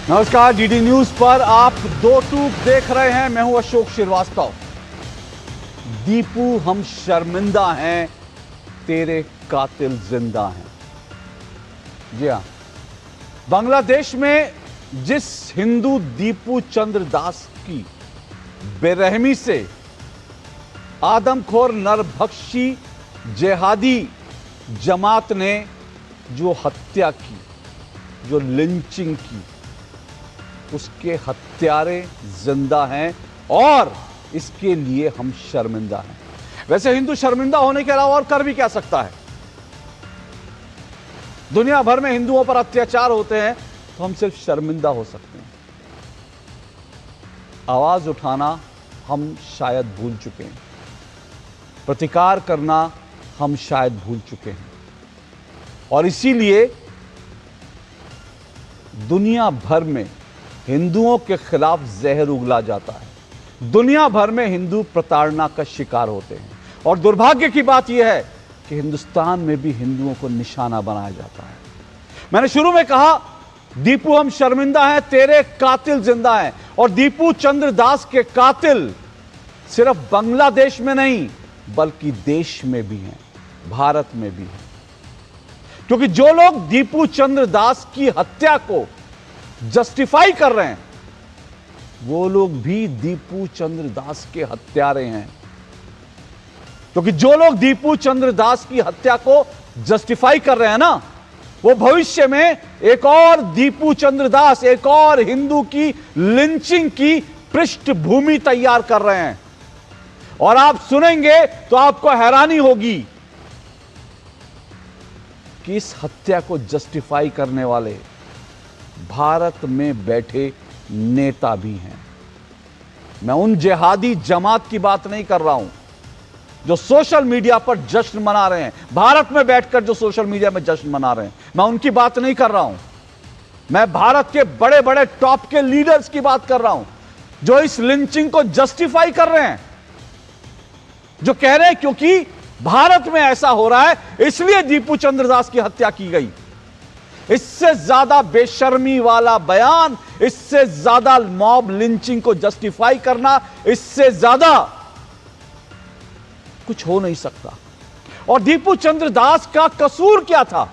नमस्कार, DD news पर आप दो टूक देख रहे हैं। मैं हूं अशोक श्रीवास्तव। दीपू हम शर्मिंदा हैं, तेरे कातिल जिंदा हैं। जी हां, बांग्लादेश में जिस हिंदू दीपू चंद्र दास की बेरहमी से आदमखोर नरभक्षी जिहादी जमात ने जो हत्या की, जो लिंचिंग की, उसके हत्यारे जिंदा हैं और इसके लिए हम शर्मिंदा हैं। वैसे हिंदू शर्मिंदा होने के अलावा और कर भी क्या सकता है? दुनिया भर में हिंदुओं पर अत्याचार होते हैं तो हम सिर्फ शर्मिंदा हो सकते हैं। आवाज उठाना हम शायद भूल चुके हैं, प्रतिकार करना हम शायद भूल चुके हैं, और इसीलिए दुनिया भर में हिंदुओं के खिलाफ जहर उगला जाता है। दुनिया भर में हिंदू प्रताड़ना का शिकार होते हैं, और दुर्भाग्य की बात यह है कि हिंदुस्तान में भी हिंदुओं को निशाना बनाया जाता है। मैंने शुरू में कहा, दीपू हम शर्मिंदा हैं, तेरे कातिल जिंदा हैं। और दीपू चंद्र दास के कातिल सिर्फ बांग्लादेश में नहीं बल्कि देश में भी हैं, भारत में भी हैं। क्योंकि जो लोग दीपू चंद्र दास की हत्या को जस्टिफाई कर रहे हैं, वो लोग भी दीपू चंद्र दास के हत्यारे हैं। क्योंकि जो लोग दीपू चंद्र दास की हत्या को जस्टिफाई कर रहे हैं ना, वो भविष्य में एक और दीपू चंद्र दास, एक और हिंदू की लिंचिंग की पृष्ठभूमि तैयार कर रहे हैं। और आप सुनेंगे तो आपको हैरानी होगी कि इस हत्या को जस्टिफाई करने वाले भारत में बैठे नेता भी हैं। मैं उन जिहादी जमात की बात नहीं कर रहा हूं जो सोशल मीडिया पर जश्न मना रहे हैं, भारत में बैठकर जो सोशल मीडिया में जश्न मना रहे हैं, मैं उनकी बात नहीं कर रहा हूं। मैं भारत के बड़े बड़े टॉप के लीडर्स की बात कर रहा हूं जो इस लिंचिंग को जस्टिफाई कर रहे हैं, जो कह रहे हैं क्योंकि भारत में ऐसा हो रहा है इसलिए दीपू चंद्र दास की हत्या की गई। इससे ज्यादा बेशर्मी वाला बयान, इससे ज्यादा मॉब लिंचिंग को जस्टिफाई करना, इससे ज्यादा कुछ हो नहीं सकता। और दीपू चंद्र दास का कसूर क्या था?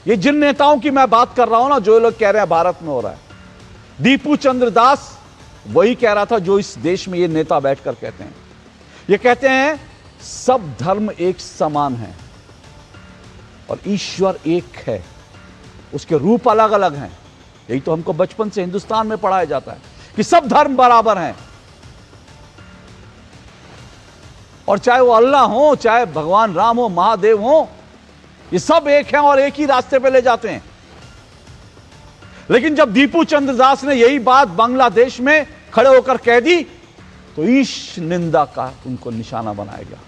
ये जिन नेताओं की मैं बात कर रहा हूं ना, जो लोग कह रहे हैं भारत में हो रहा है, दीपू चंद्र दास वही कह रहा था जो इस देश में ये नेता बैठकर कहते हैं। ये कहते हैं सब धर्म एक समान है और ईश्वर एक है, उसके रूप अलग अलग हैं। यही तो हमको बचपन से हिंदुस्तान में पढ़ाया जाता है कि सब धर्म बराबर हैं, और चाहे वो अल्लाह हो, चाहे भगवान राम हो, महादेव हो, ये सब एक हैं और एक ही रास्ते पे ले जाते हैं। लेकिन जब दीपू चंद्र दास ने यही बात बांग्लादेश में खड़े होकर कह दी तो ईश निंदा का उनको निशाना बनाया गया।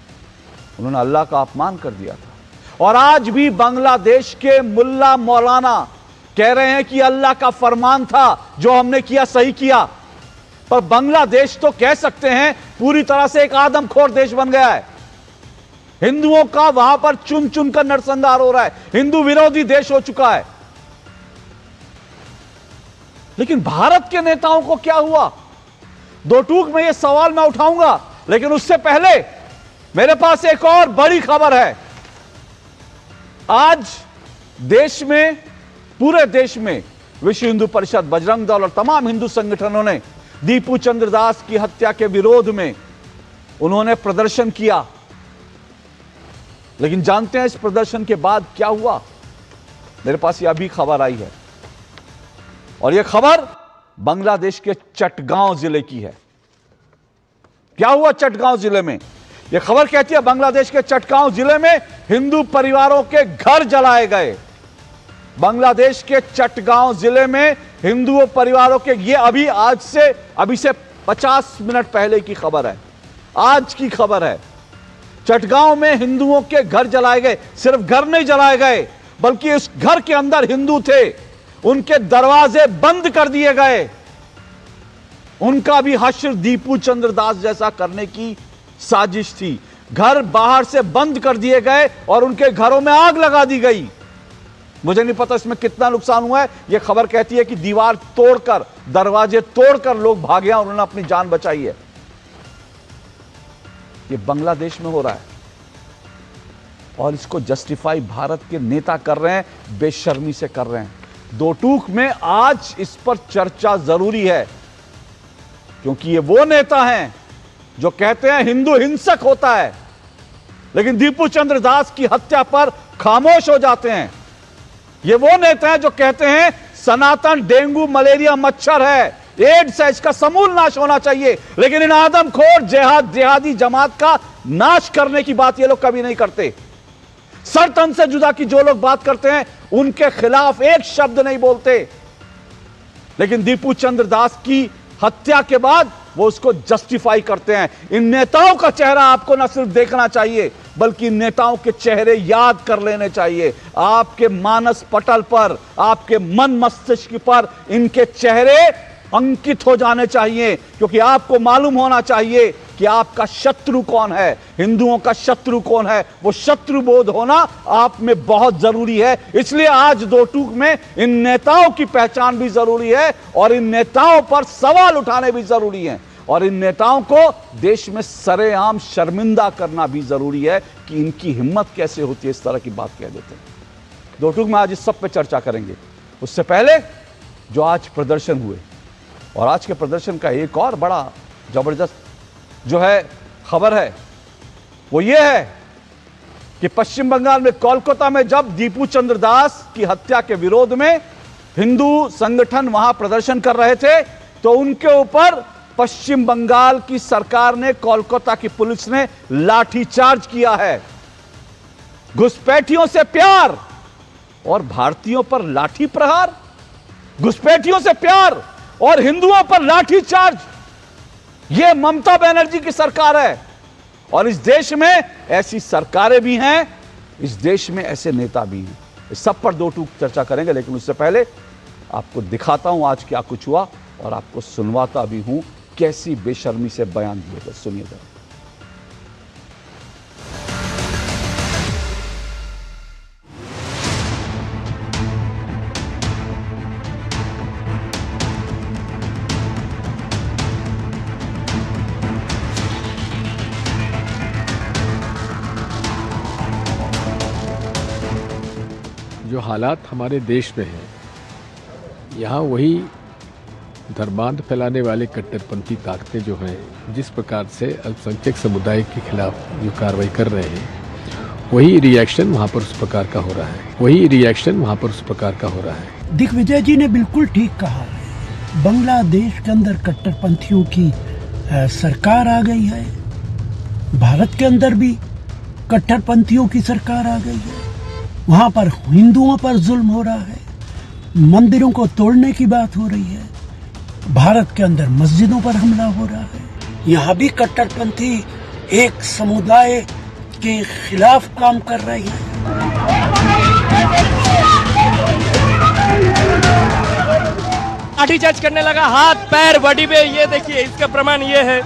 उन्होंने अल्लाह का अपमान कर दिया था। और आज भी बांग्लादेश के मुल्ला मौलाना कह रहे हैं कि अल्लाह का फरमान था, जो हमने किया सही किया। पर बांग्लादेश तो कह सकते हैं पूरी तरह से एक आदमखोर देश बन गया है। हिंदुओं का वहां पर चुन चुन कर नरसंहार हो रहा है, हिंदू विरोधी देश हो चुका है। लेकिन भारत के नेताओं को क्या हुआ? दो टूक में यह सवाल मैं उठाऊंगा, लेकिन उससे पहले मेरे पास एक और बड़ी खबर है। आज देश में, पूरे देश में विश्व हिंदू परिषद, बजरंग दल और तमाम हिंदू संगठनों ने दीपू चंद्र दास की हत्या के विरोध में उन्होंने प्रदर्शन किया। लेकिन जानते हैं इस प्रदर्शन के बाद क्या हुआ? मेरे पास यह अभी खबर आई है, और यह खबर बांग्लादेश के चटगांव जिले की है। क्या हुआ चटगांव जिले में? यह खबर कहती है बांग्लादेश के चटगांव जिले में हिंदू परिवारों के घर जलाए गए। बांग्लादेश के चटगांव जिले में हिंदू परिवारों के, ये अभी से 50 मिनट पहले की खबर है, आज की खबर है। चटगांव में हिंदुओं के घर जलाए गए। सिर्फ घर नहीं जलाए गए, बल्कि इस घर के अंदर हिंदू थे, उनके दरवाजे बंद कर दिए गए। उनका भी हश्र दीपू चंद्र दास जैसा करने की साजिश थी। घर बाहर से बंद कर दिए गए और उनके घरों में आग लगा दी गई। मुझे नहीं पता इसमें कितना नुकसान हुआ है। यह खबर कहती है कि दीवार तोड़कर, दरवाजे तोड़कर लोग भागे और उन्होंने अपनी जान बचाई है। यह बांग्लादेश में हो रहा है और इसको जस्टिफाई भारत के नेता कर रहे हैं, बेशर्मी से कर रहे हैं। दो टूक में आज इस पर चर्चा जरूरी है, क्योंकि ये वो नेता हैं जो कहते हैं हिंदू हिंसक होता है, लेकिन दीपू चंद्र दास की हत्या पर खामोश हो जाते हैं। ये वो नेता हैं जो कहते हैं सनातन डेंगू मलेरिया मच्छर है, एड्स है, इसका समूल नाश होना चाहिए, लेकिन इन आदमखोर जिहादी जमात का नाश करने की बात ये लोग कभी नहीं करते। सर तन से जुदा की जो लोग बात करते हैं उनके खिलाफ एक शब्द नहीं बोलते, लेकिन दीपू चंद्र दास की हत्या के बाद वो उसको जस्टिफाई करते हैं। इन नेताओं का चेहरा आपको न सिर्फ देखना चाहिए, बल्कि इन नेताओं के चेहरे याद कर लेने चाहिए। आपके मानस पटल पर, आपके मन मस्तिष्क पर इनके चेहरे अंकित हो जाने चाहिए, क्योंकि आपको मालूम होना चाहिए कि आपका शत्रु कौन है, हिंदुओं का शत्रु कौन है। वो शत्रु बोध होना आप में बहुत जरूरी है। इसलिए आज दो टूक में इन नेताओं की पहचान भी जरूरी है और इन नेताओं पर सवाल उठाने भी जरूरी है, और इन नेताओं को देश में सरेआम शर्मिंदा करना भी जरूरी है कि इनकी हिम्मत कैसे होती है इस तरह की बात कह देते हैं। दो टूक में आज इस सब पे चर्चा करेंगे। उससे पहले जो आज प्रदर्शन हुए, और आज के प्रदर्शन का एक और बड़ा जबरदस्त जो है खबर है, वो ये है कि पश्चिम बंगाल में कोलकाता में जब दीपू चंद्र दास की हत्या के विरोध में हिंदू संगठन वहां प्रदर्शन कर रहे थे, तो उनके ऊपर पश्चिम बंगाल की सरकार ने, कोलकाता की पुलिस ने लाठीचार्ज किया है। घुसपैठियों से प्यार और भारतीयों पर लाठी प्रहार, घुसपैठियों से प्यार और हिंदुओं पर लाठीचार्ज, यह ममता बनर्जी की सरकार है। और इस देश में ऐसी सरकारें भी हैं, इस देश में ऐसे नेता भी हैं। इस सब पर दो टूक चर्चा करेंगे, लेकिन उससे पहले आपको दिखाता हूं आज क्या कुछ हुआ और आपको सुनवाता भी हूं कैसी बेशर्मी से बयान दिए गए। सुनिए जरा। जो हालात हमारे देश में हैं, यहाँ वही धर्मांध फैलाने वाले कट्टरपंथी ताकतें जो हैं, जिस प्रकार से अल्पसंख्यक समुदाय के खिलाफ जो कार्रवाई कर रहे हैं, वही रिएक्शन वहाँ पर उस प्रकार का हो रहा है, वही रिएक्शन वहाँ पर उस प्रकार का हो रहा है। दिग्विजय जी ने बिल्कुल ठीक कहा है। बांग्लादेश के अंदर कट्टरपंथियों की सरकार आ गई है, भारत के अंदर भी कट्टरपंथियों की सरकार आ गई है। वहाँ पर हिंदुओं पर जुल्म हो रहा है, मंदिरों को तोड़ने की बात हो रही है, भारत के अंदर मस्जिदों पर हमला हो रहा है। यहाँ भी कट्टरपंथी एक समुदाय के खिलाफ काम कर रहे हैं। लाठीचार्ज करने लगा, हाथ पैर बॉडी पे, ये देखिए इसका प्रमाण ये है।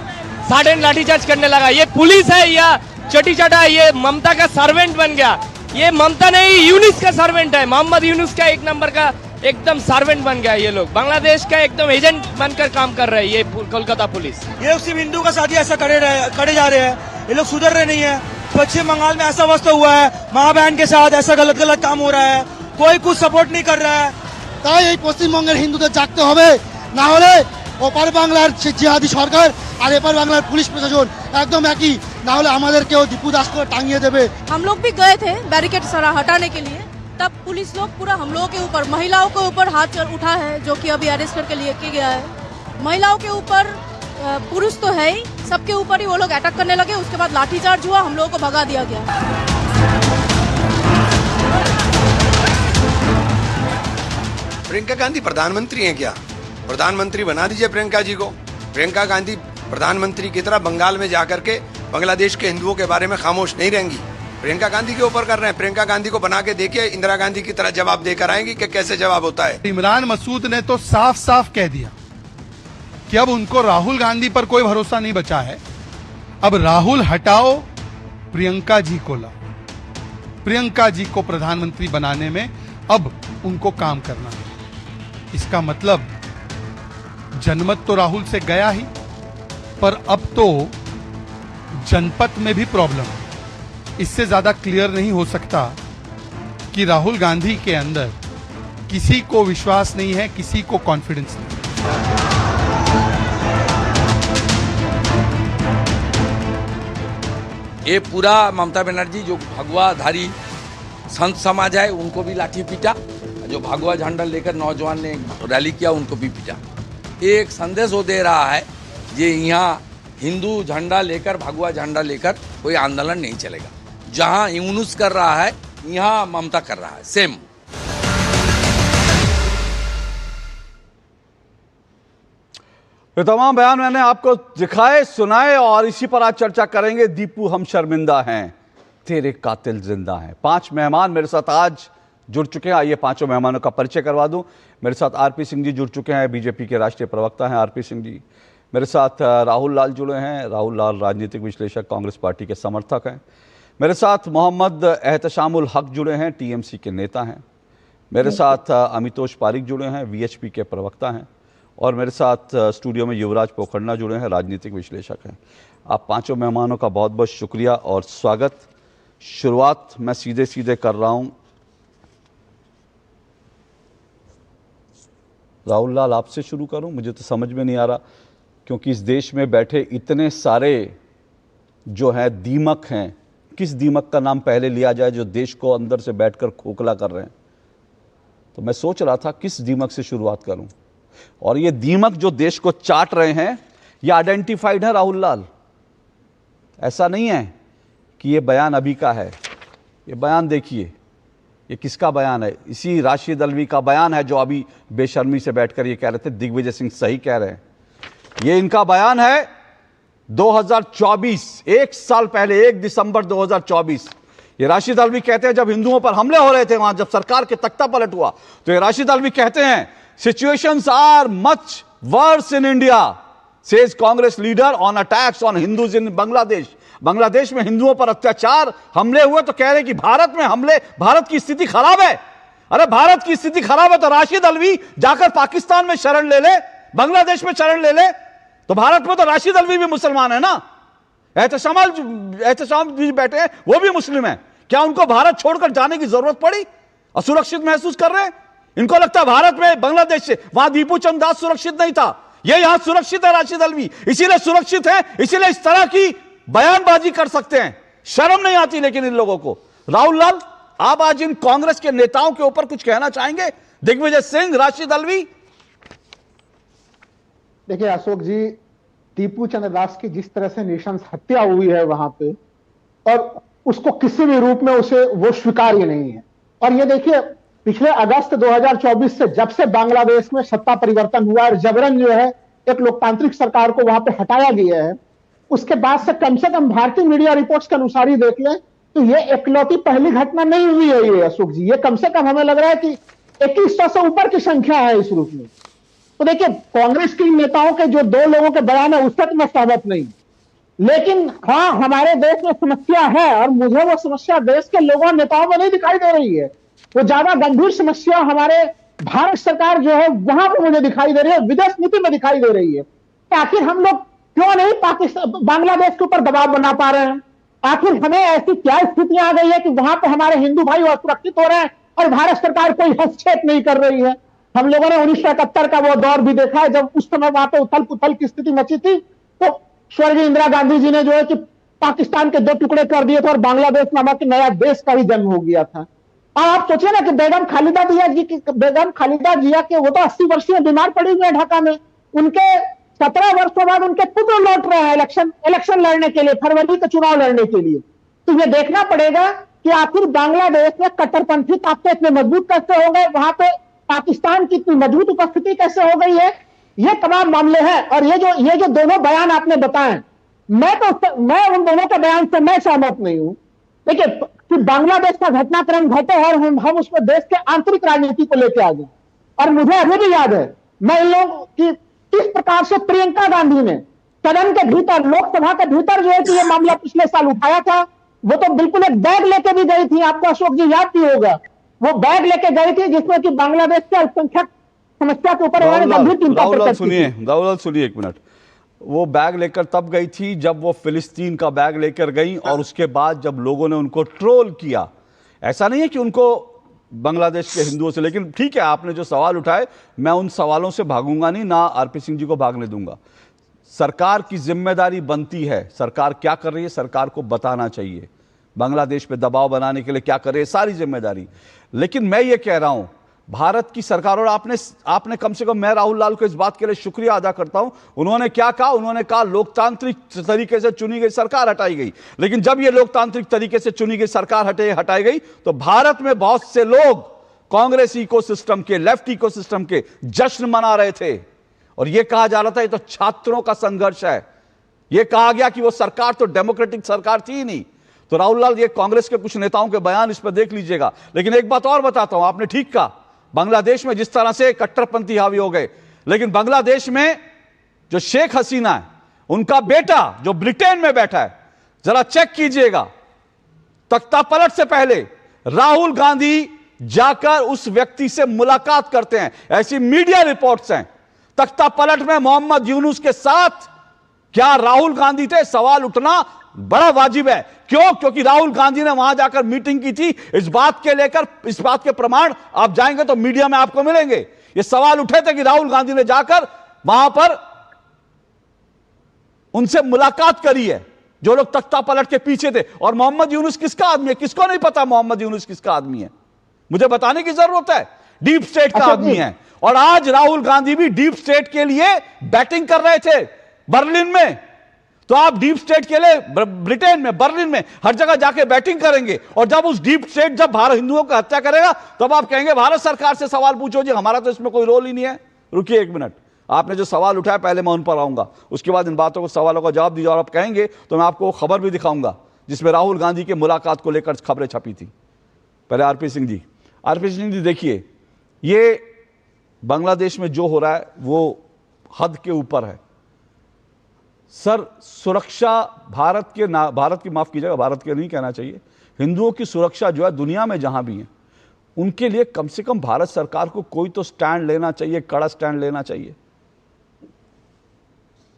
साडेन लाठीचार्ज करने लगा। ये पुलिस है या चटी चटा, ये ममता का सर्वेंट बन गया। ये ममता नहीं, यूनुस का सर्वेंट है। मोहम्मद यूनुस का एक नंबर का एकदम सर्वेंट बन गया। ये लोग बांग्लादेश का एकदम एजेंट बनकर काम कर रहे हैं। ये कोलकाता पुलिस, ये लोग सिर्फ हिंदू का साथी ऐसा करे जा रहे हैं। ये लोग सुधर रहे नहीं है। पश्चिम बंगाल में ऐसा अवस्था हुआ है, माँ बहन के साथ ऐसा गलत गलत काम हो रहा है, कोई कुछ सपोर्ट नहीं कर रहा है। তাই এই পশ্চিমবঙ্গের হিন্দুদের জাগতে হবে, না হলে ওপার বাংলার জিহাদি সরকার আর এপার বাংলার পুলিশ প্রশাসন একদম একই, না হলে আমাদেরকেও দীপু দাস করে টাঙিয়ে দেবে। हम लोग भी गए थे बैरिकेड सारा हटाने के लिए, तब पुलिस लोग पूरा हम लोगों के ऊपर, महिलाओं के ऊपर हाथ उठा है, जो कि अभी अरेस्ट करके लिए गया है। महिलाओं के ऊपर, पुरुष तो है ही, सबके ऊपर ही वो लोग अटैक करने लगे। उसके बाद लाठीचार्ज हुआ, हम लोगों को भगा दिया गया। प्रियंका गांधी प्रधानमंत्री हैं क्या? प्रधानमंत्री बना दीजिए प्रियंका जी को। प्रियंका गांधी प्रधानमंत्री की तरह बंगाल में जाकर के बांग्लादेश के हिंदुओं के बारे में खामोश नहीं रहेंगी। प्रियंका गांधी के ऊपर कर रहे हैं। प्रियंका गांधी को बना के देखिए, इंदिरा गांधी की तरह जवाब देकर आएंगी कि कैसे जवाब होता है। इमरान मसूद ने तो साफ साफ कह दिया कि अब उनको राहुल गांधी पर कोई भरोसा नहीं बचा है। अब राहुल हटाओ, प्रियंका जी को लाओ। प्रियंका जी को प्रधानमंत्री बनाने में अब उनको काम करना है। इसका मतलब जनमत तो राहुल से गया ही, पर अब तो जनपद में भी प्रॉब्लम है। इससे ज्यादा क्लियर नहीं हो सकता कि राहुल गांधी के अंदर किसी को विश्वास नहीं है, किसी को कॉन्फिडेंस नहीं। ये पूरा ममता बनर्जी जो भगवाधारी संत समाज है उनको भी लाठी पीटा, जो भगवा झंडा लेकर नौजवान ने रैली किया उनको भी पीटा। एक संदेश वो दे रहा है ये यहाँ हिंदू झंडा लेकर भगवा झंडा लेकर कोई आंदोलन नहीं चलेगा। जहाँ यूनुस कर रहा है यहाँ ममता कर रहा है सेम। ये तमाम बयान मैंने आपको दिखाए, सुनाए और इसी पर आज चर्चा करेंगे। दीपू हम शर्मिंदा हैं, तेरे कातिल जिंदा हैं। 5 मेहमान मेरे साथ आज जुड़ चुके हैं। आइए 5 मेहमानों का परिचय करवा दूं। मेरे साथ आरपी सिंह जी जुड़ चुके हैं, बीजेपी के राष्ट्रीय प्रवक्ता हैं आरपी सिंह जी। मेरे साथ राहुल लाल जुड़े हैं। राहुल लाल राजनीतिक विश्लेषक, कांग्रेस पार्टी के समर्थक हैं। मेरे साथ मोहम्मद एहतशामुल हक जुड़े हैं, टीएमसी के नेता हैं। मेरे साथ अमितोष पारिक जुड़े हैं, वीएचपी के प्रवक्ता हैं। और मेरे साथ स्टूडियो में युवराज पोखरना जुड़े हैं, राजनीतिक विश्लेषक हैं। आप 5 मेहमानों का बहुत बहुत शुक्रिया और स्वागत। शुरुआत मैं सीधे सीधे कर रहा हूं। राहुल लाल, आपसे शुरू करूं? मुझे तो समझ में नहीं आ रहा, क्योंकि इस देश में बैठे इतने सारे जो हैं दीमक हैं, किस दीमक का नाम पहले लिया जाए जो देश को अंदर से बैठकर खोखला कर रहे हैं। तो मैं सोच रहा था किस दीमक से शुरुआत करूं। और ये दीमक जो देश को चाट रहे हैं ये आइडेंटिफाइड है राहुल लाल। ऐसा नहीं है कि ये बयान अभी का है। ये बयान देखिए, ये किसका बयान है? इसी राशिद अल्वी का बयान है जो अभी बेशर्मी से बैठकर ये कह रहे थे। दिग्विजय सिंह सही कह रहे हैं। ये इनका बयान है 2024, 1 साल पहले, 1 दिसंबर 2024। ये राशिद अल्वी कहते हैं जब हिंदुओं पर हमले हो रहे थे, वहां जब सरकार के तख्ता पलट हुआ, तो ये राशिद अल्वी कहते हैं situations are much worse in India, says Congress leader on attacks on Hindus in Bangladesh. Bangladesh में हिंदुओं पर अत्याचार, हमले हुए, तो कह रहे कि भारत में हमले, भारत की स्थिति खराब है। अरे भारत की स्थिति खराब है तो राशिद अल्वी जाकर पाकिस्तान में शरण ले ले, बांग्लादेश में शरण ले ले। तो भारत में तो राशिद अल्वी भी मुसलमान है ना, एहतशाम जी बैठे हैं वो भी मुस्लिम है। क्या उनको भारत छोड़कर जाने की जरूरत पड़ी? असुरक्षित महसूस कर रहे हैं? इनको लगता है भारत में, बांग्लादेश से, वहां दीपू चंद दास सुरक्षित नहीं था, ये यहां सुरक्षित है राशिद अल्वी, इसीलिए सुरक्षित है, इसीलिए इस तरह की बयानबाजी कर सकते हैं। शर्म नहीं आती लेकिन इन लोगों को। राहुल लाल, आप आज इन कांग्रेस के नेताओं के ऊपर कुछ कहना चाहेंगे? दिग्विजय सिंह, राशिद अल्वी। देखिए अशोक जी, दीपू चंद्र दास की जिस तरह से नृशंस हत्या हुई है वहां पे, और उसको किसी भी रूप में उसे वो स्वीकार्य नहीं है। और ये देखिए, पिछले अगस्त 2024 से जब से बांग्लादेश में सत्ता परिवर्तन हुआ और जबरन जो है एक लोकतांत्रिक सरकार को वहां पे हटाया गया है, उसके बाद से कम भारतीय मीडिया रिपोर्ट्स के अनुसार ही देख लें तो ये एकलौती पहली घटना नहीं हुई है ये अशोक जी। ये कम से कम हमें लग रहा है कि 2100 से ऊपर की संख्या है इस रूप में। तो देखिए, कांग्रेस के नेताओं के जो 2 लोगों के बयान है उससे तो मैं सहमत नहीं, लेकिन हाँ, हमारे देश में समस्या है और मुझे वो समस्या देश के लोगों नेताओं में नहीं दिखाई दे रही है। वो ज्यादा गंभीर समस्या हमारे भारत सरकार जो है वहां पर मुझे दिखाई दे रही है, विदेश नीति में दिखाई दे रही है। तो आखिर हम लोग क्यों नहीं पाकिस्तान, बांग्लादेश के ऊपर दबाव बना पा रहे हैं? आखिर हमें ऐसी क्या स्थितियां आ गई है कि वहां पे हमारे हिंदू भाई असुरक्षित हो रहे हैं और भारत सरकार कोई हस्तक्षेप नहीं कर रही है? हम लोगों ने 1971 का वो दौर भी देखा है जब उस समय वहां पे उथल पुथल की स्थिति मची थी, तो स्वर्गीय इंदिरा गांधी जी ने जो है कि पाकिस्तान के 2 टुकड़े कर दिए थे और बांग्लादेश नामक नया देश का ही जन्म हो गया था। और आप सोचिए ना कि बेगम खालिदा जिया के वो तो 80 वर्षीय बीमार पड़ी हुई है ढाका में, उनके 17 वर्षों बाद उनके पुत्र लौट रहे हैं इलेक्शन लड़ने के लिए, फरवरी का चुनाव लड़ने के लिए। तो ये देखना पड़ेगा कि आखिर बांग्लादेश में कट्टरपंथी ताकतें इतने मजबूत कैसे हो गए, वहां पे पाकिस्तान की इतनी मजबूत उपस्थिति कैसे हो गई है, ये तमाम मामले हैं। और ये जो दोनों बयान आपने बताए, मैं उन दोनों के बयान से मैं सहमत नहीं हूं। देखिए कि बांग्लादेश का घटनाक्रम घटे और हम उसमें देश के आंतरिक राजनीति को लेकर आ गए। और मुझे अभी भी याद है मैं इन लोगों की किस प्रकार से प्रियंका गांधी ने सदन के भीतर, लोकसभा के भीतर जो है कि ये मामला पिछले साल उठाया था। वो तो बिल्कुल एक बैग लेके भी गई थी, आपको अशोक जी याद भी होगा। वो बैग लेके गई थी जिसमें कि बांग्लादेश के अल्पसंख्यक समस्या के ऊपर उन्होंने गंभीर चिंता प्रकट की थी। राहुल सुनिए एक मिनट। वो बैग लेकर तब गई थी जब वो फिलिस्तीन का बैग लेकर गई, और उसके बाद जब लोगों ने उनको ट्रोल किया। ऐसा नहीं है कि उनको बांग्लादेश के हिंदुओं से, लेकिन ठीक है, आपने जो सवाल उठाए मैं उन सवालों से भागूंगा नहीं, ना आरपी सिंह जी को भागने दूंगा। सरकार की जिम्मेदारी बनती है, सरकार क्या कर रही है सरकार को बताना चाहिए, बांग्लादेश पे दबाव बनाने के लिए क्या कर रही है, सारी जिम्मेदारी। लेकिन मैं ये कह रहा हूं भारत की सरकार, और आपने कम से कम, मैं राहुल लाल को इस बात के लिए शुक्रिया अदा करता हूं, उन्होंने क्या कहा, उन्होंने कहा लोकतांत्रिक तरीके से चुनी गई सरकार हटाई गई। लेकिन जब यह लोकतांत्रिक तरीके से चुनी गई सरकार हटाई गई तो भारत में बहुत से लोग कांग्रेस इकोसिस्टम के, लेफ्ट इकोसिस्टम के जश्न मना रहे थे, और यह कहा जा रहा था ये तो छात्रों का संघर्ष है। यह कहा गया कि वो सरकार तो डेमोक्रेटिक सरकार थी ही नहीं। तो राहुल लाल, ये कांग्रेस के कुछ नेताओं के बयान इस पर देख लीजिएगा। लेकिन एक बात और बताता हूं, आपने ठीक कहा, बांग्लादेश में जिस तरह से कट्टरपंथी हावी हो गए, लेकिन बांग्लादेश में जो शेख हसीना है, उनका बेटा जो ब्रिटेन में बैठा है, जरा चेक कीजिएगा, तख्ता पलट से पहले राहुल गांधी जाकर उस व्यक्ति से मुलाकात करते हैं, ऐसी मीडिया रिपोर्ट्स हैं। तख्ता पलट में मोहम्मद यूनुस के साथ क्या राहुल गांधी थे? सवाल उठना बड़ा वाजिब है। क्यों? क्योंकि राहुल गांधी ने वहां जाकर मीटिंग की थी, इस बात के लेकर, इस बात के प्रमाण आप जाएंगे तो मीडिया में आपको मिलेंगे। ये सवाल उठे थे कि राहुल गांधी ने जाकर वहां पर उनसे मुलाकात करी है, जो लोग तख्ता पलट के पीछे थे। और मोहम्मद यूनुस किसका आदमी है? किसको नहीं पता मोहम्मद यूनुस किसका आदमी है? मुझे बताने की जरूरत है। डीप स्टेट का आदमी है। और आज राहुल गांधी भी डीप स्टेट के लिए बैटिंग कर रहे थे बर्लिन में। तो आप डीप स्टेट के लिए ब्रिटेन में, बर्लिन में, हर जगह जाके बैटिंग करेंगे, और जब उस डीप स्टेट जब भारत हिंदुओं की हत्या करेगा तब आप कहेंगे भारत सरकार से सवाल पूछो जी, हमारा तो इसमें कोई रोल ही नहीं है। रुकिए एक मिनट, आपने जो सवाल उठाया पहले मैं उन पर आऊंगा, उसके बाद इन बातों को, सवालों का जवाब दीजिए। और आप कहेंगे तो मैं आपको खबर भी दिखाऊंगा जिसमें राहुल गांधी के मुलाकात को लेकर खबरें छपी थी। पहले आरपी सिंह जी देखिए, ये बांग्लादेश में जो हो रहा है वो हद के ऊपर है सर। सुरक्षा भारत की, माफ कीजिएगा, भारत के नहीं कहना चाहिए, हिंदुओं की सुरक्षा जो है दुनिया में जहां भी है, उनके लिए कम से कम भारत सरकार को कोई तो स्टैंड लेना चाहिए, कड़ा स्टैंड लेना चाहिए।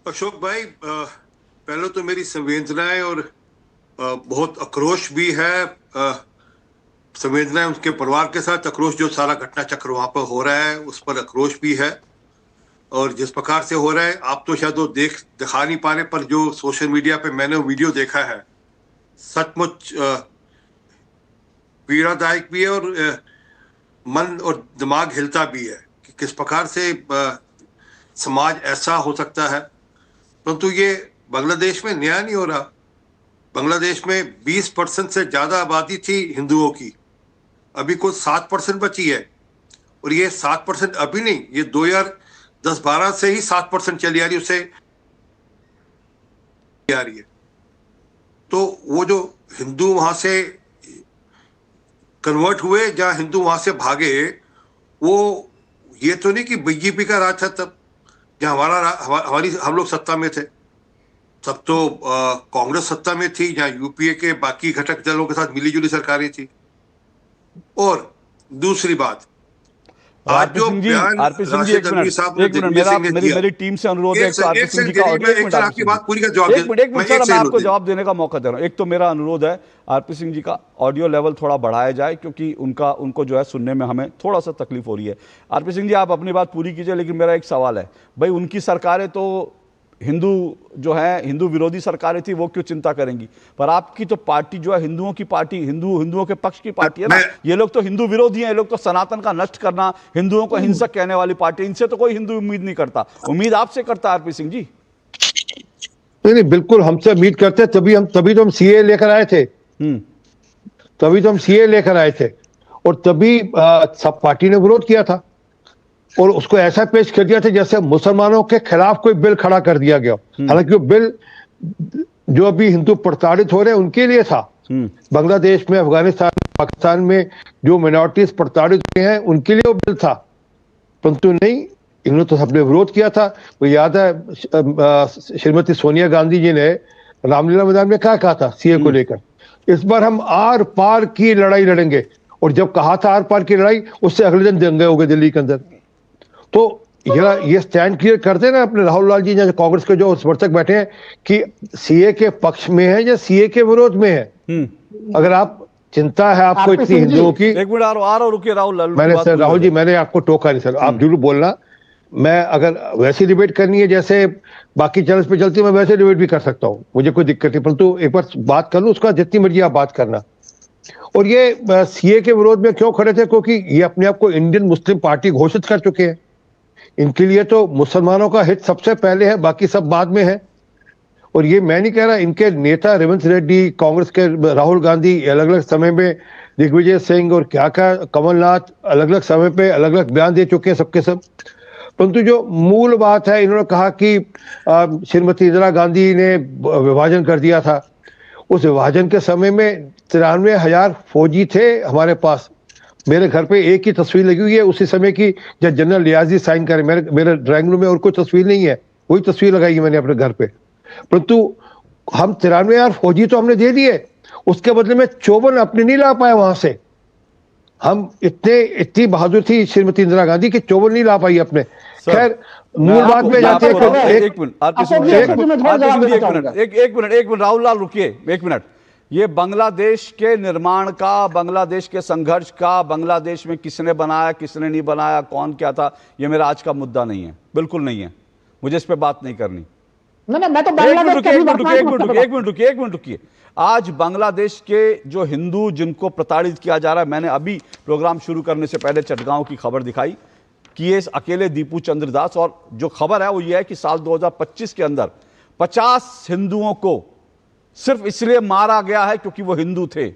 अशोक भाई, पहले तो मेरी संवेदनाएं और बहुत आक्रोश भी है, संवेदनाएं उनके परिवार के साथ, आक्रोश जो सारा घटना चक्र वहां पर हो रहा है उस पर आक्रोश भी है। और जिस प्रकार से हो रहा है, आप तो शायद वो दिखा नहीं पा रहे, पर जो सोशल मीडिया पे मैंने वीडियो देखा है सचमुच पीड़ादायक भी है, और मन और दिमाग हिलता भी है कि किस प्रकार से समाज ऐसा हो सकता है। परंतु ये बांग्लादेश में न्याय नहीं हो रहा। बांग्लादेश में 20% से ज्यादा आबादी थी हिंदुओं की, अभी कुछ 7% बची है, और ये 7% अभी नहीं, ये 2010-12 से ही 7% चली आ रही, उससे आ रही है। तो वो जो हिंदू वहां से कन्वर्ट हुए, जहां हिंदू वहां से भागे, वो ये तो नहीं कि बीजेपी का राज था तब, जहां हम लोग सत्ता में थे, तब तो कांग्रेस सत्ता में थी, जहां यूपीए के बाकी घटक दलों के साथ मिलीजुली सरकारें थी। और दूसरी बात, आरपी सिंह जी, एक मिनट, मेरी टीम से अनुरोध है, आरपी सिंह जी का मैं आपको जवाब देने का मौका दे रहा हूं। एक तो मेरा अनुरोध है आरपी सिंह जी का ऑडियो लेवल थोड़ा बढ़ाया जाए, क्योंकि उनको जो है सुनने में हमें थोड़ा सा तकलीफ हो रही है। आरपी सिंह जी, आप अपनी बात पूरी कीजिए, लेकिन मेरा एक सवाल है, भाई उनकी सरकारें तो हिंदू जो है, हिंदू विरोधी सरकारें थी, वो क्यों चिंता करेंगी? पर आपकी तो पार्टी जो है हिंदुओं की पार्टी, हिंदुओं के पक्ष की पार्टी है ना। ये लोग तो हिंदू विरोधी हैं, ये लोग तो सनातन का नष्ट करना, हिंदुओं को हिंसक कहने वाली पार्टी, इनसे तो कोई हिंदू उम्मीद नहीं करता। उम्मीद आपसे करता है आरपी सिंह जी? नहीं, बिल्कुल हमसे उम्मीद करते, तभी तो हम सीए लेकर आए थे, और तभी सब पार्टी ने विरोध किया था, और उसको ऐसा पेश कर दिया था जैसे मुसलमानों के खिलाफ कोई बिल खड़ा कर दिया गया। हालांकि वो बिल जो अभी हिंदू प्रताड़ित हो रहे हैं उनके लिए था। बांग्लादेश में, अफगानिस्तान, पाकिस्तान में जो माइनॉरिटीज प्रताड़ित हुए हैं उनके लिए वो बिल था, परंतु नहीं, इन्होंने तो सबने विरोध किया था। वो याद है श्रीमती सोनिया गांधी जी ने रामलीला मैदान में क्या कहा था सीए को लेकर, इस बार हम आर पार की लड़ाई लड़ेंगे, और जब कहा था आर पार की लड़ाई, उससे अगले दिन दंगे हो गए दिल्ली के अंदर। तो ये स्टैंड क्लियर करते ना अपने राहुल लाल जी, जैसे कांग्रेस के जो समर्थक बैठे हैं, कि सीए के पक्ष में है या सीए के विरोध में है। अगर आप चिंता है आपको इतनी हिंदुओं की, एक मिनट आ रहा रुकिए राहुल। मैंने सर राहुल जी, मैंने आपको टोका नहीं सर, आप जरूर बोलना। मैं अगर वैसी डिबेट करनी है जैसे बाकी चैनल्स पे चलती है, मैं वैसे डिबेट भी कर सकता हूँ, मुझे कोई दिक्कत नहीं, परंतु एक बार बात कर लूँ, उसका जितनी मर्जी आप बात करना। और ये सीए के विरोध में क्यों खड़े थे? क्योंकि ये अपने आप को इंडियन मुस्लिम पार्टी घोषित कर चुके हैं। इनके लिए तो मुसलमानों का हित सबसे पहले है, बाकी सब बाद में है। और ये मैं नहीं कह रहा, इनके नेता रेवंत रेड्डी, कांग्रेस के राहुल गांधी अलग अलग समय में, दिग्विजय सिंह और क्या कमलनाथ अलग अलग समय पे अलग अलग बयान दे चुके हैं सबके सब। परंतु जो मूल बात है, इन्होंने कहा कि श्रीमती इंदिरा गांधी ने विभाजन कर दिया था। उस विभाजन के समय में 93,000 फौजी थे हमारे पास। मेरे घर पे एक ही तस्वीर लगी हुई है उसी समय की, जब जनरल लियाजी साइन करे। मेरे ड्राइंग रूम में और कोई तस्वीर नहीं है, वही तस्वीर लगाई है मैंने अपने घर पे। परंतु हम 93,000 फौजी तो हमने दे दिए, उसके बदले में 54 अपने नहीं ला पाए वहां से। हम इतनी बहादुर थी श्रीमती इंदिरा गांधी की 54 नहीं ला पाई अपने। खैर मूल बात में जाते हैं। एक मिनट राहुल लाल रुकिए एक मिनट। ये बांग्लादेश के निर्माण का, बांग्लादेश के संघर्ष का, बांग्लादेश में किसने बनाया किसने नहीं बनाया, कौन क्या था, ये मेरा आज का मुद्दा नहीं है, बिल्कुल नहीं है। मुझे इस पे बात नहीं करनी। मैं तो एक मिनट रुकिए। आज बांग्लादेश के जो हिंदू जिनको प्रताड़ित किया जा रहा है, मैंने अभी प्रोग्राम शुरू करने से पहले चटगांव की खबर दिखाई कि ये अकेले दीपू चंद्र दास, और जो खबर है वो ये है कि साल 2025 के अंदर 50 हिंदुओं को सिर्फ इसलिए मारा गया है क्योंकि वो हिंदू थे।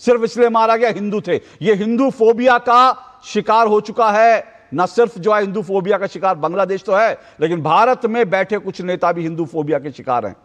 सिर्फ इसलिए मारा गया, हिंदू थे। ये हिंदू फोबिया का शिकार हो चुका है। न सिर्फ जो है हिंदू फोबिया का शिकार बांग्लादेश तो है, लेकिन भारत में बैठे कुछ नेता भी हिंदू फोबिया के शिकार हैं।